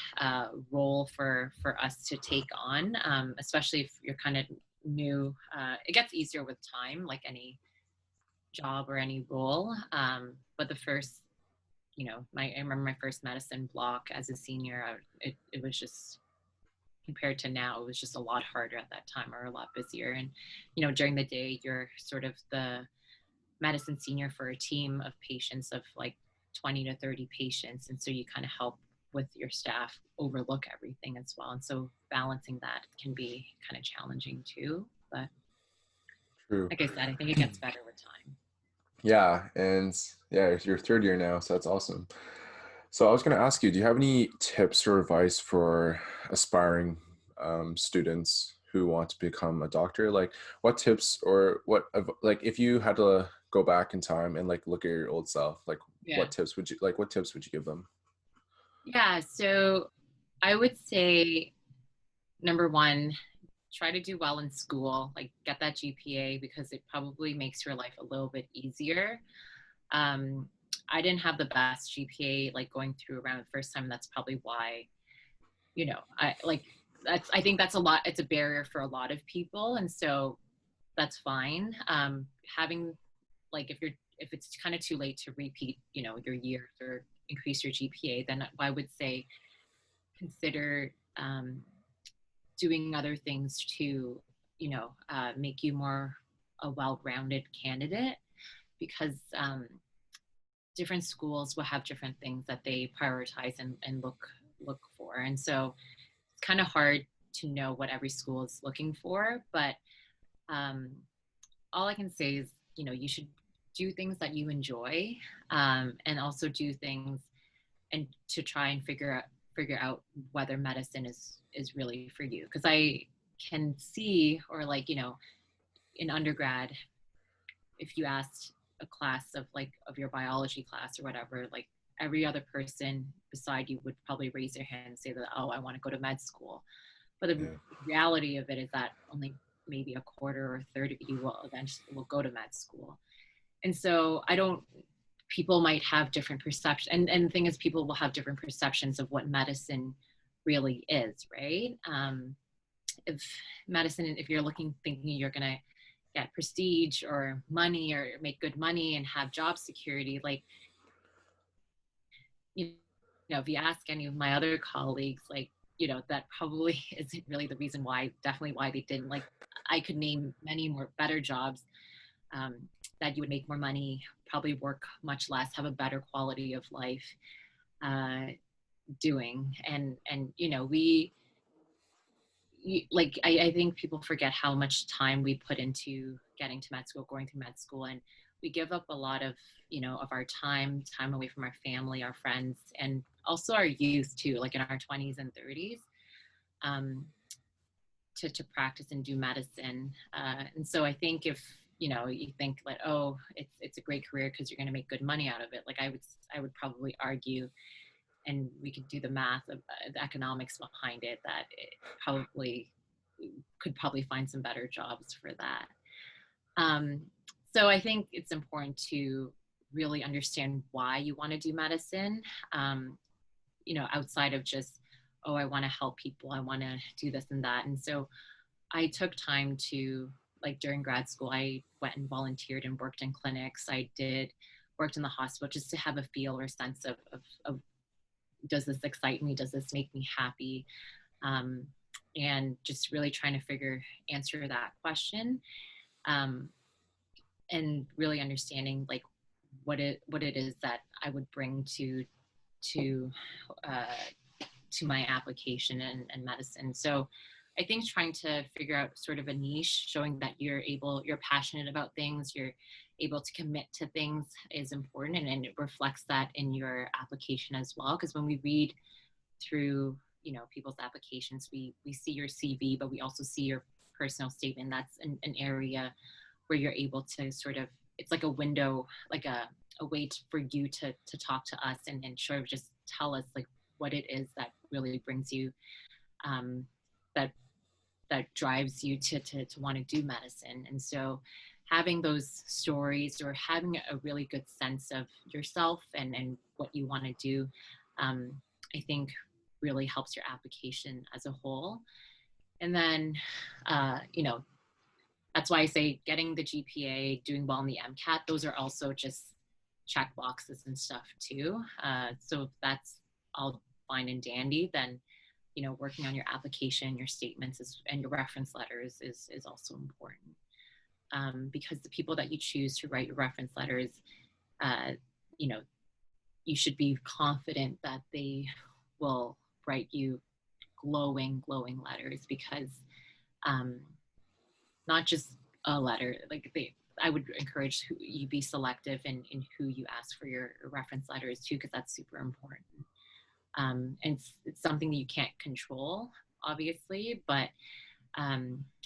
role for us to take on, especially if you're kind of new. It gets easier with time, like any job or any role. But the first, I remember my first medicine block as a senior. It was just, compared to now, it was just a lot harder at that time, or a lot busier. And during the day, you're sort of the medicine senior for a team of patients of like 20 to 30 patients, and so you kind of help with your staff overlook everything as well. And so balancing that can be kind of challenging too. But True. like I said, I think it gets better with time. Yeah, and yeah, it's your third year now, so that's awesome. So I was going to ask you, do you have any tips or advice for aspiring students who want to become a doctor? Like, what tips or like if you had to go back in time and like look at your old self, like Yeah. what tips would you give them? Yeah. So I would say, number one, try to do well in school, like get that GPA, because it probably makes your life a little bit easier. Um, I didn't have the best GPA like going through around the first time. That's probably why, I think that's a lot. It's a barrier for a lot of people. And so that's fine. Having like, if it's kind of too late to repeat, your years or increase your GPA, then I would say consider doing other things to, make you more a well-rounded candidate, because different schools will have different things that they prioritize and look for. And so it's kind of hard to know what every school is looking for, but um, all I can say is, you should do things that you enjoy, and also do things and to try and figure out whether medicine is really for you. Because I can see, or like, you know, in undergrad, if you asked a class of like of your biology class or whatever, like every other person beside you would probably raise their hand and say that, oh, I want to go to med school. But the Yeah. reality of it is that only maybe a quarter or a third of you will eventually will go to med school. And so I don't, people might have different perceptions. And the thing is, people will have different perceptions of what medicine really is, right? If medicine, if you're thinking you're going to get prestige or money or make good money and have job security, like, you know, if you ask any of my other colleagues, like, you know, that probably isn't really the reason why, definitely why they didn't. Like, I could name many more better jobs um, that you would make more money, probably work much less, have a better quality of life uh, doing. And you know, like I think people forget how much time we put into getting to med school, going through med school, and we give up a lot of, you know, of our time away from our family, our friends, and also our youth too, like in our 20s and 30s, um, to practice and do medicine. And so I think if, you know, you think like, oh, it's a great career because you're going to make good money out of it, like I would probably argue, and we could do the math of the economics behind it, that it probably could probably find some better jobs for that. So I think it's important to really understand why you want to do medicine, you know, outside of just, oh, I want to help people, I want to do this and that. And so I took time to, like during grad school, I went and volunteered and worked in clinics. Worked in the hospital just to have a feel or sense of does this excite me? Does this make me happy? And just really trying to answer that question, and really understanding like what it is that I would bring to my application and medicine. So I think trying to figure out sort of a niche, showing that you're passionate about things, you're able to commit to things is important, and it reflects that in your application as well. Because when we read through, you know, people's applications, we see your CV, but we also see your personal statement. That's an area where you're able to sort of, it's like a window, like a way for you to talk to us and sort of just tell us like what it is that really brings you, that drives you to want to do medicine. And so having those stories, or having a really good sense of yourself and what you want to do, I think really helps your application as a whole. And then, you know, that's why I say getting the GPA, doing well in the MCAT, those are also just check boxes and stuff too. So if that's all fine and dandy, then, you know, working on your application, your statements and your reference letters is also important. Because the people that you choose to write your reference letters, you know, you should be confident that they will write you glowing letters, because not just a letter, like I would encourage you be selective in who you ask for your reference letters too, because that's super important. And it's something that you can't control, obviously, but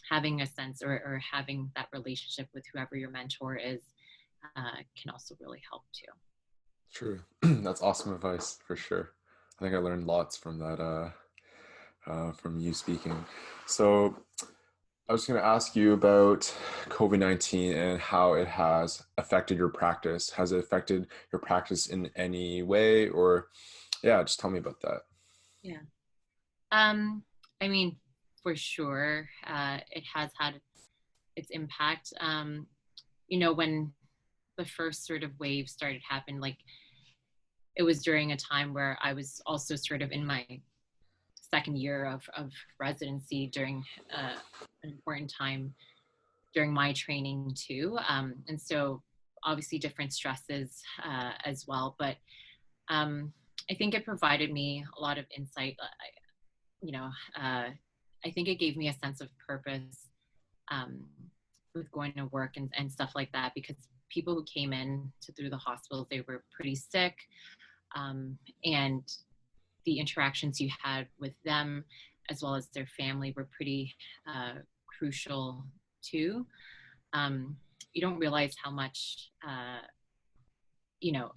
having a sense or having that relationship with whoever your mentor is can also really help too. True. That's awesome advice for sure. I think I learned lots from that, from you speaking. So I was going to ask you about COVID-19 and how it has affected your practice. Has it affected your practice in any way? Or yeah, just tell me about that. Yeah. I mean, for sure, it has had its impact. You know, when the first sort of wave started happening, like it was during a time where I was also sort of in my second year of residency, during an important time during my training too. And so obviously different stresses as well, but I think it provided me a lot of insight. You know, I think it gave me a sense of purpose with going to work and stuff like that, because people who came in through the hospitals, they were pretty sick, and the interactions you had with them as well as their family were pretty crucial too. You don't realize how much, you know,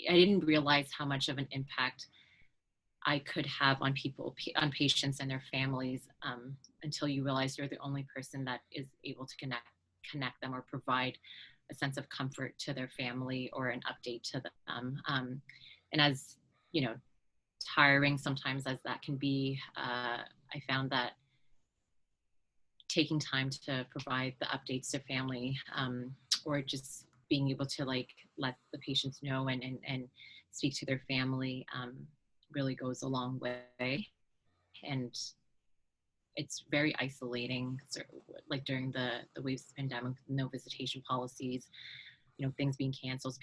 I didn't realize how much of an impact I could have on people, on patients and their families, until you realize you're the only person that is able to connect them or provide a sense of comfort to their family or an update to them. And as, you know, tiring sometimes as that can be, I found that taking time to provide the updates to family, or just being able to like let the patients know and speak to their family, really goes a long way. And it's very isolating, like during the waves of the pandemic, no visitation policies, you know, things being canceled,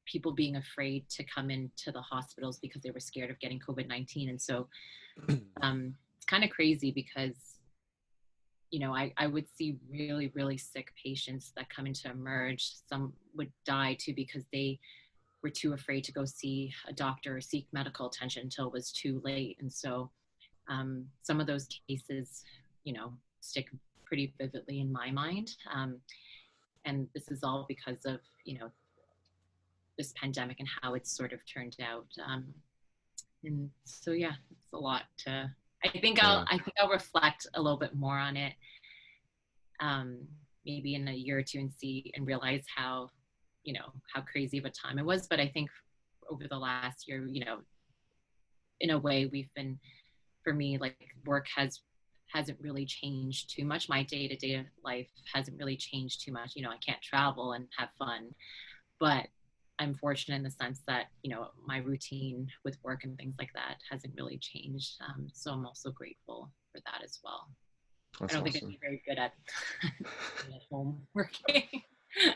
people being afraid to come into the hospitals because they were scared of getting COVID-19. And so it's kind of crazy because, you know, I would see really, really sick patients that come into Emerge. Some would die too because they were too afraid to go see a doctor or seek medical attention until it was too late. And so some of those cases, you know, stick pretty vividly in my mind. And this is all because of, you know, this pandemic and how it's sort of turned out. And so, yeah, it's a lot to, I think I'll reflect a little bit more on it, maybe in a year or two and see and realize how, you know, how crazy of a time it was. But I think over the last year, you know, in a way we've been, for me, like work hasn't really changed too much. My day-to-day life hasn't really changed too much. You know, I can't travel and have fun, but I'm fortunate in the sense that, you know, my routine with work and things like that hasn't really changed. So I'm also grateful for that as well. That's I don't awesome. think I'd be very good at home working.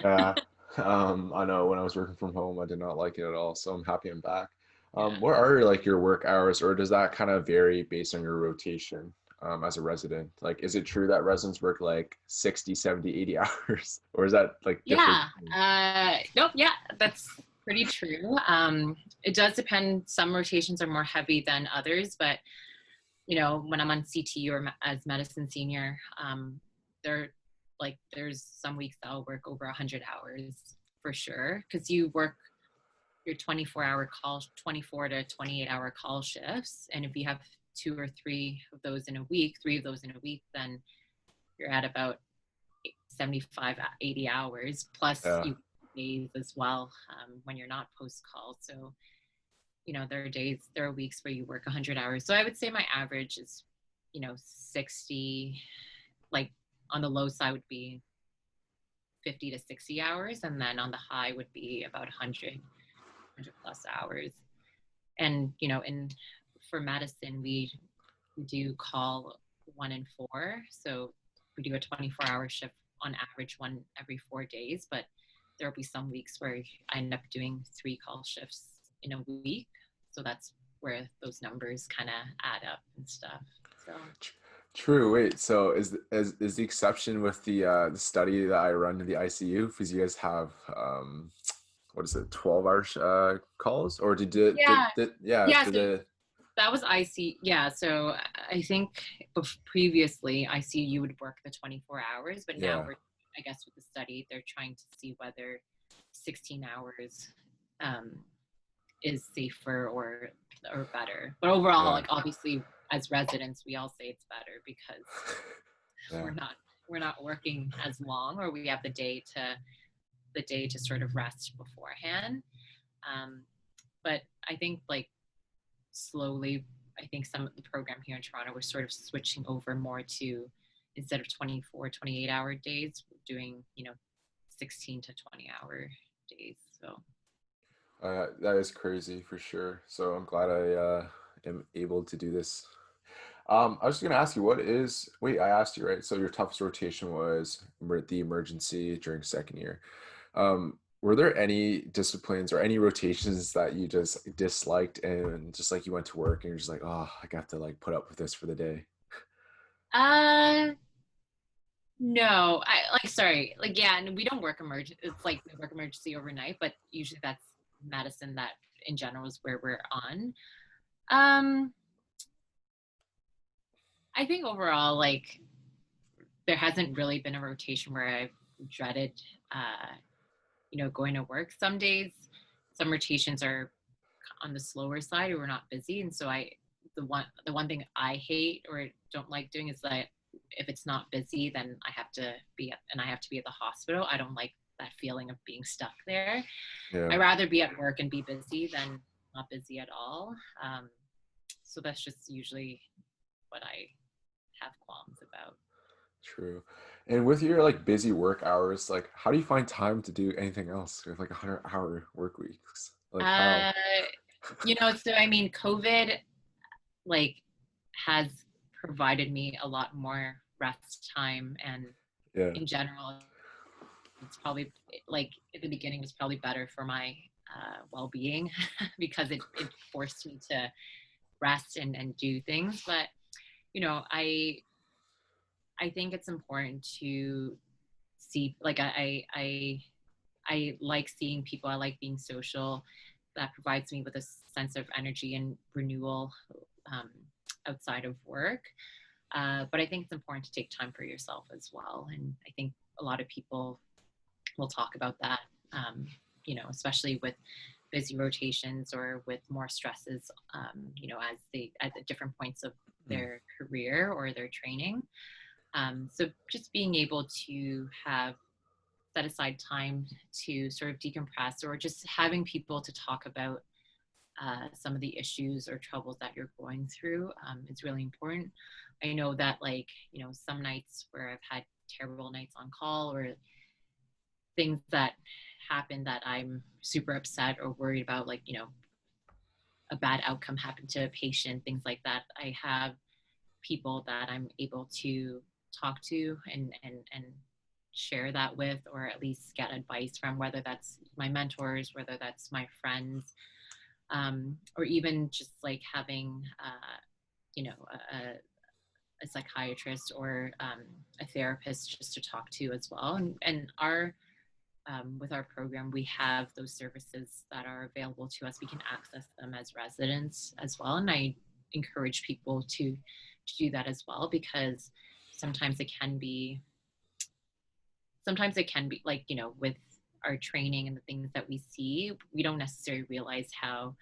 Yeah. I know when I was working from home, I did not like it at all. So I'm happy I'm back. Yeah. What are like your work hours, or does that kind of vary based on your rotation as a resident? Like, is it true that residents work like 60, 70, 80 hours? Or is that like different? Yeah. Nope. Yeah, that's pretty true. It does depend. Some rotations are more heavy than others, but you know, when I'm on CT or as medicine senior, there's some weeks that I'll work over 100 hours for sure, because you work your 24-hour call, 24 to 28-hour call shifts, and if you have 2 or 3 of those in a week, then you're at about 75, 80 hours plus Yeah. you days as well, when you're not post call. So, you know, there are weeks where you work 100 hours. So I would say my average is, you know, 60, like on the low side would be 50 to 60 hours. And then on the high would be about 100 plus hours. And, you know, for medicine, we do call 1 in 4. So we do a 24-hour shift on average, 1 every 4 days, but there'll be some weeks where I end up doing 3 call shifts in a week. So that's where those numbers kind of add up and stuff. So True. Wait. So is the exception with the study that I run in the ICU, because you guys have what is it, 12-hour calls, or did it? yeah, yeah. Did So it? that was IC. Yeah. So I think previously ICU you would work the 24 hours, but now Yeah. I guess with the study, they're trying to see whether 16 hours is safer or better. But overall, Yeah. like obviously as residents, we all say it's better because Yeah. we're not working as long, or we have the day to sort of rest beforehand. But I think like slowly, I think some of the program here in Toronto, we're sort of switching over more to, instead of 24, 28-hour days, we're doing, you know, 16 to 20-hour days. So That is crazy for sure. So I'm glad I am able to do this. I was just gonna ask you, I asked you, right? So your toughest rotation was the emergency during second year. Were there any disciplines or any rotations that you just disliked, and just like you went to work and you're just like, oh, I got to like put up with this for the day? no, yeah, and we don't work emergency. It's like we work emergency overnight, but usually that's medicine that in general is where we're on. Um, I think overall, like, there hasn't really been a rotation where I've dreaded, uh, going to work. Some days, some rotations are on the slower side or we're not busy. And so the one thing I hate or don't like doing is that if it's not busy, then I have to be at the hospital. I don't like that feeling of being stuck there. Yeah, I'd rather be at work and be busy than not busy at all. So that's just usually what I have qualms about. true. And with your like busy work hours, like how do you find time to do anything else with like 100-hour work weeks? Like how? Uh, so I mean, COVID like has provided me a lot more rest time, and Yeah, in general, it's probably like at the beginning was probably better for my well-being because it forced me to rest and do things. But you know, I think it's important to see like I like seeing people. I like being social. That provides me with a sense of energy and renewal um, outside of work. But I think it's important to take time for yourself as well. And I think a lot of people will talk about that, especially with busy rotations or with more stresses, as they at the different points of mm, their career or their training. So just being able to have set aside time to sort of decompress or just having people to talk about some of the issues or troubles that you're going through is really important. I know that some nights where I've had terrible nights on call or things that happen that I'm super upset or worried about, a bad outcome happened to a patient, things like that. I have people that I'm able to talk to and share that with, or at least get advice from, whether that's my mentors, whether that's my friends, or even just like having, you know, a psychiatrist or a therapist just to talk to as well. And our with our program, we have those services that are available to us. We can access them as residents as well. And I encourage people to do that as well, because sometimes it can be like, with our training and the things that we see, we don't necessarily realize how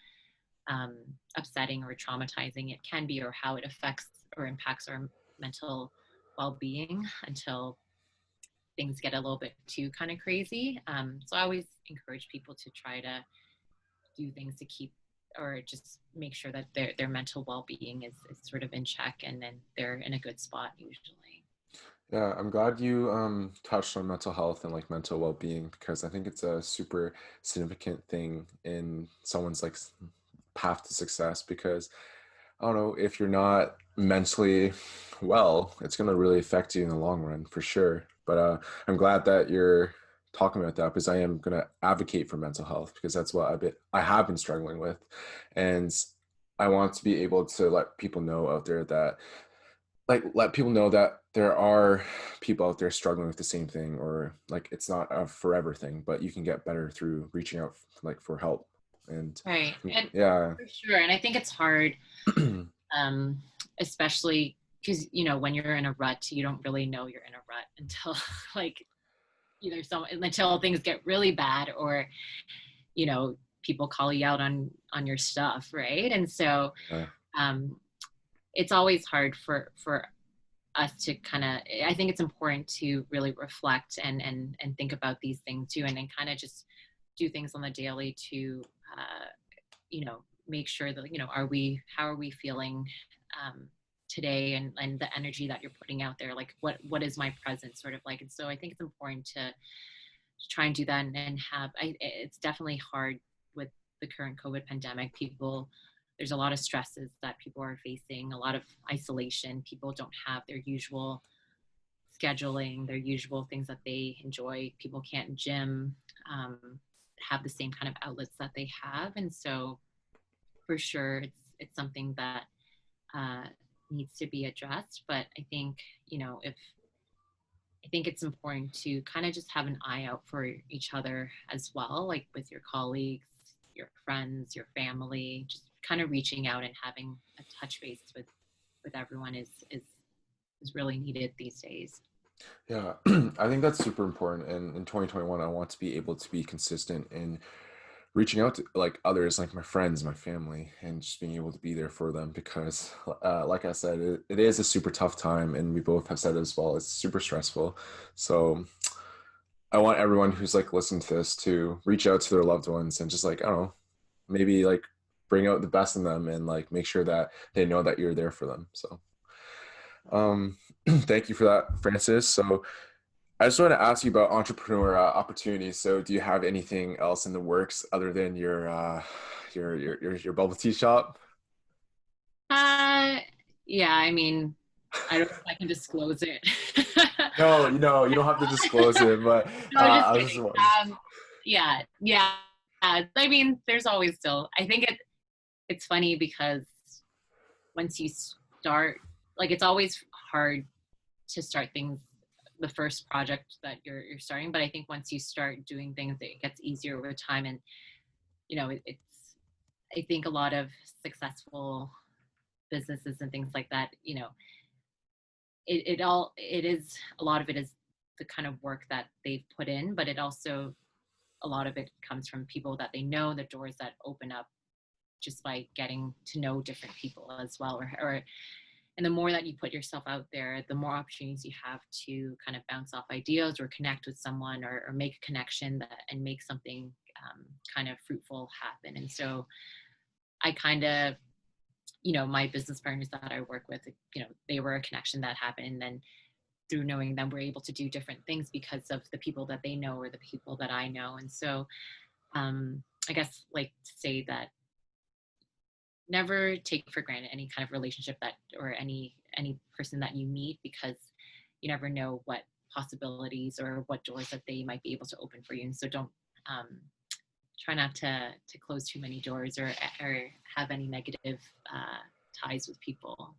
upsetting or traumatizing it can be, or how it affects or impacts our mental well-being until things get a little bit too kind of crazy. So I always encourage people to try to do things to keep or just make sure that their mental well-being is sort of in check, and then they're in a good spot usually. yeah. I'm glad you touched on mental health and like mental well-being because I think it's a super significant thing in someone's like path to success because I don't know, if you're not mentally well, it's going to really affect you in the long run for sure. But I'm glad that you're talking about that because I am going to advocate for mental health because that's what I have been struggling with. And I want to be able to let people know out there that, like, let people know that there are people out there struggling with the same thing, or like it's not a forever thing, but you can get better through reaching out like for help. And Right. And yeah. for sure. And I think it's hard, um, especially because, when you're in a rut, you don't really know you're in a rut until like until things get really bad, or, people call you out on your stuff. Right. And so Yeah. um, it's always hard for us to kind of, I think it's important to really reflect and think about these things too, and then kind of just do things on the daily to make sure that, how are we feeling um, today, and the energy that you're putting out there, like what is my presence sort of like. And so I think it's important to try and do that, and it's definitely hard with the current COVID pandemic. There's a lot of stresses that people are facing, a lot of isolation. People don't have their usual scheduling, their usual things that they enjoy. People can't gym, um, have the same kind of outlets that they have. And so for sure, it's something that uh, needs to be addressed. But I think, if I think it's important to kind of just have an eye out for each other as well, like with your colleagues, your friends, your family. Just kind of reaching out and having a touch base with everyone is really needed these days. Yeah, I think that's super important. And in 2021, I want to be able to be consistent in reaching out to like others, like my friends, my family, and just being able to be there for them because, like I said, it is a super tough time. And we both have said it as well. It's super stressful. So I want everyone who's like listening to this to reach out to their loved ones and just like, I don't know, maybe like bring out the best in them and like make sure that they know that you're there for them. So thank you for that, Francis. So I just want to ask you about entrepreneur opportunities. So do you have anything else in the works other than your bubble tea shop? Uh, yeah, I mean, I don't know if I can disclose it. No, you don't have to disclose it, but No, just I was just kidding. wondering. Yeah, yeah. I mean, there's always still. I think it's funny because once you start, like, it's always hard to start things, the first project that you're starting. But I think once you start doing things, it gets easier over time. And it's. I think a lot of successful businesses and things like that, it is a lot of it is the kind of work that they've put in, but it also a lot of it comes from people that they know, the doors that open up just by getting to know different people as well, and the more that you put yourself out there, the more opportunities you have to kind of bounce off ideas or connect with someone, or make a connection and make something kind of fruitful happen. And so I kind of, my business partners that I work with, they were a connection that happened. And then through knowing them, we're able to do different things because of the people that they know or the people that I know. And so I guess, like, to say that never take for granted any kind of relationship that, or any person that you meet, because you never know what possibilities or what doors that they might be able to open for you. And so don't try not to close too many doors, or have any negative ties with people.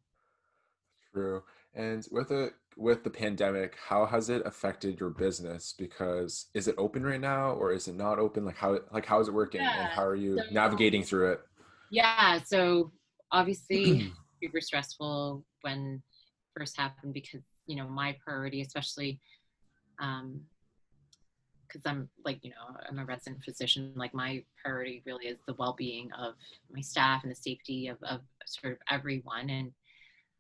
True. And with the pandemic, how has it affected your business? Because is it open right now or is it not open? How is it working and Yeah. how are you So navigating through it? yeah. So obviously super stressful when first happened, because my priority, especially because I'm, like, I'm a resident physician. Like, my priority really is the well-being of my staff and the safety of sort of everyone. And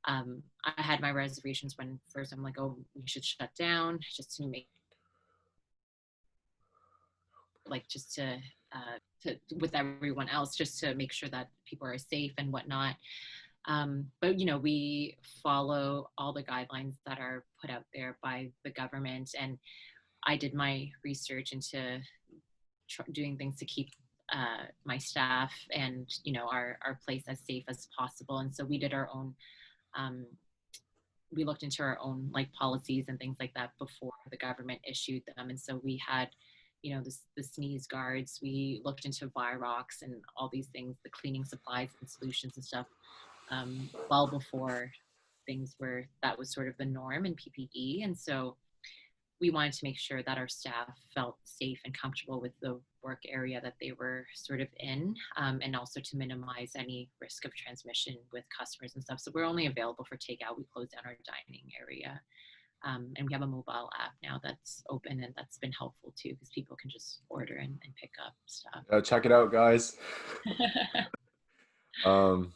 I had my reservations when first I'm like, oh, we should shut down, just to make, like, just to with everyone else, just to make sure that people are safe and whatnot. But we follow all the guidelines that are put out there by the government, and I did my research into doing things to keep my staff and our place as safe as possible. And so we did our own. We looked into our own, like, policies and things like that before the government issued them. And so we had, the sneeze guards. We looked into Virox and all these things, the cleaning supplies and solutions and stuff, well before things were, that was sort of the norm in PPE. And so we wanted to make sure that our staff felt safe and comfortable with the work area that they were sort of in, and also to minimize any risk of transmission with customers and stuff. So we're only available for takeout. We closed down our dining area. And we have a mobile app now that's open, and that's been helpful too, because people can just order and pick up stuff. Check it out, guys. Um,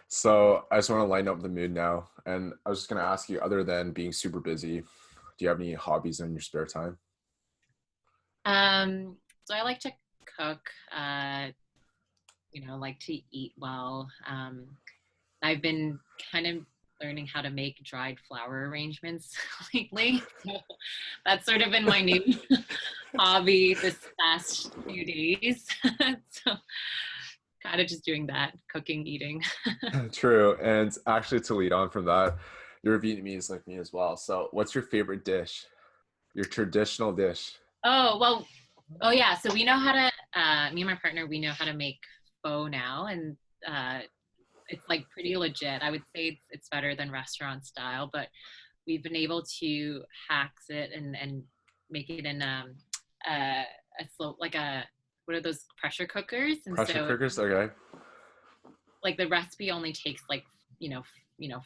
so I just want to lighten up the mood now. And I was just going to ask you, other than being super busy, do you have any hobbies in your spare time? So I like to cook, like to eat well. I've been kind of learning how to make dried flower arrangements lately. So that's sort of been my new hobby this past few days. So kind of just doing that, cooking, eating. True. And actually, to lead on from that, you're Vietnamese like me as well. So what's your favorite dish? Your traditional dish? Oh, well, oh yeah. So we know how to, me and my partner, we know how to make pho now. And it's, like, pretty legit. I would say it's better than restaurant style, but we've been able to hacks it and make it in a slow, like, what are those, pressure cookers? And Pressure so cookers? Okay. like the recipe only takes like,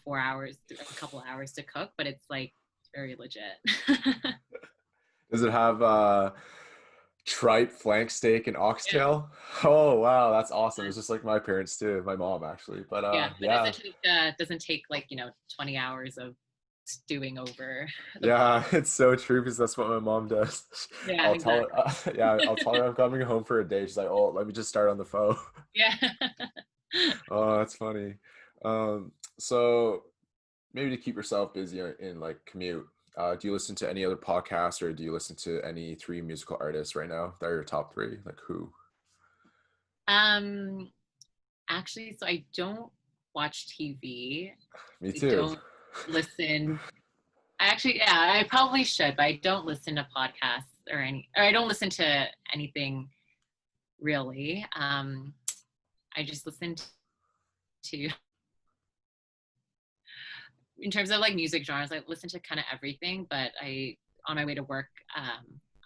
4 hours, a couple hours to cook, but it's like very legit. Does it have tripe, flank steak, and Yeah. oxtail? Oh wow, that's awesome. It's just like my parents too, my mom actually. But Yeah, but yeah, doesn't take like 20 hours of stewing over the yeah, pot. it's so true because that's what my mom does. Yeah, I'll tell exactly. her, yeah, I'll tell her I'm coming home for a day. She's like, oh, let me just start on the phone. Yeah. Oh, that's funny. So maybe to keep yourself busy in like commute, do you listen to any other podcasts or do you listen to any three musical artists right now that are your top three? Like who? Um, Actually, so I don't watch TV. Me I too. don't listen. Yeah, I probably should, but I don't listen to podcasts or I don't listen to anything really. I just listen to, in terms of like music genres, I listen to kind of everything, but on my way to work,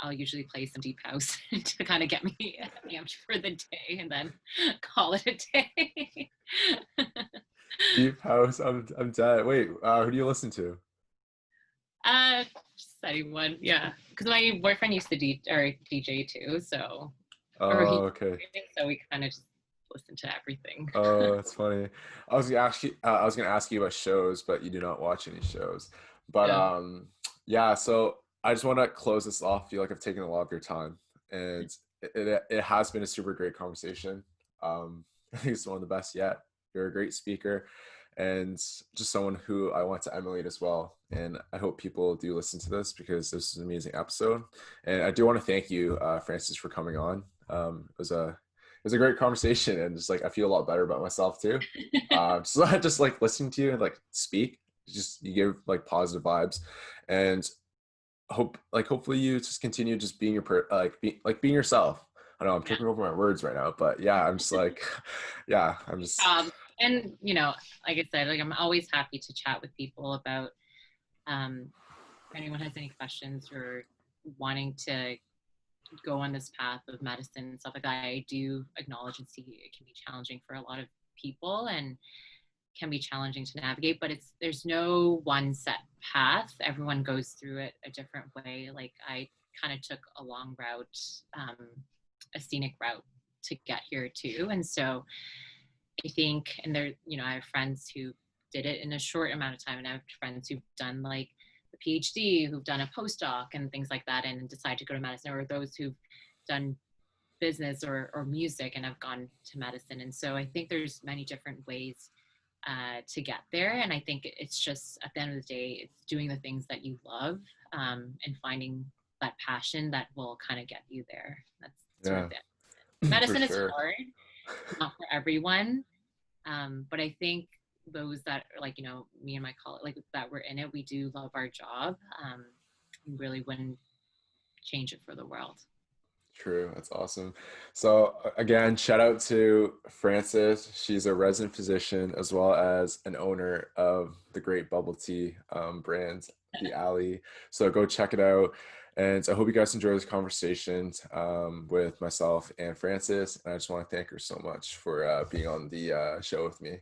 I'll usually play some deep house to kind of get me amped for the day and then call it a day. Deep House. I'm dead. Wait, who do you listen to? Just anyone, yeah. Because my boyfriend used to DJ too, so or Oh, he, okay. so we kind of just listen to everything. Oh, that's funny. I was gonna ask you about shows, but you do not watch any shows. But No. yeah. So I just want to close this off. I feel like I've taken a lot of your time, and it has been a super great conversation. I think it's one of the best yet. You're a great speaker, and just someone who I want to emulate as well. And I hope people do listen to this because this is an amazing episode. And I do want to thank you, Francis, for coming on. It was a great conversation, and just like I feel a lot better about myself too. Just like listening to you and like speak, just you give like positive vibes, and hopefully you just continue just being being yourself. I know I'm Yeah. tripping over my words right now, but yeah, I'm just like, yeah, I'm just And like I said, like I'm always happy to chat with people about if anyone has any questions or wanting to go on this path of medicine and stuff like that. I do acknowledge and see it can be challenging for a lot of people and can be challenging to navigate, but there's no one set path. Everyone goes through it a different way. Like I kind of took a long route, a scenic route to get here too. And so I think, and there, I have friends who did it in a short amount of time, and I have friends who've done like the PhD, who've done a postdoc and things like that, and decide to go to medicine, or those who've done business or music and have gone to medicine. And so I think there's many different ways to get there. And I think it's just at the end of the day, it's doing the things that you love and finding that passion that will kind of get you there. That's sort of yeah, it. for Medicine is sure. hard, not for everyone. But I think those that are like, me and my colleague, like that we're in it, we do love our job. We really wouldn't change it for the world. True. That's awesome. So again, shout out to Frances. She's a resident physician as well as an owner of the great bubble tea brand, The Alley. So go check it out. And I hope you guys enjoy this conversation with myself and Frances. And I just want to thank her so much for being on the show with me.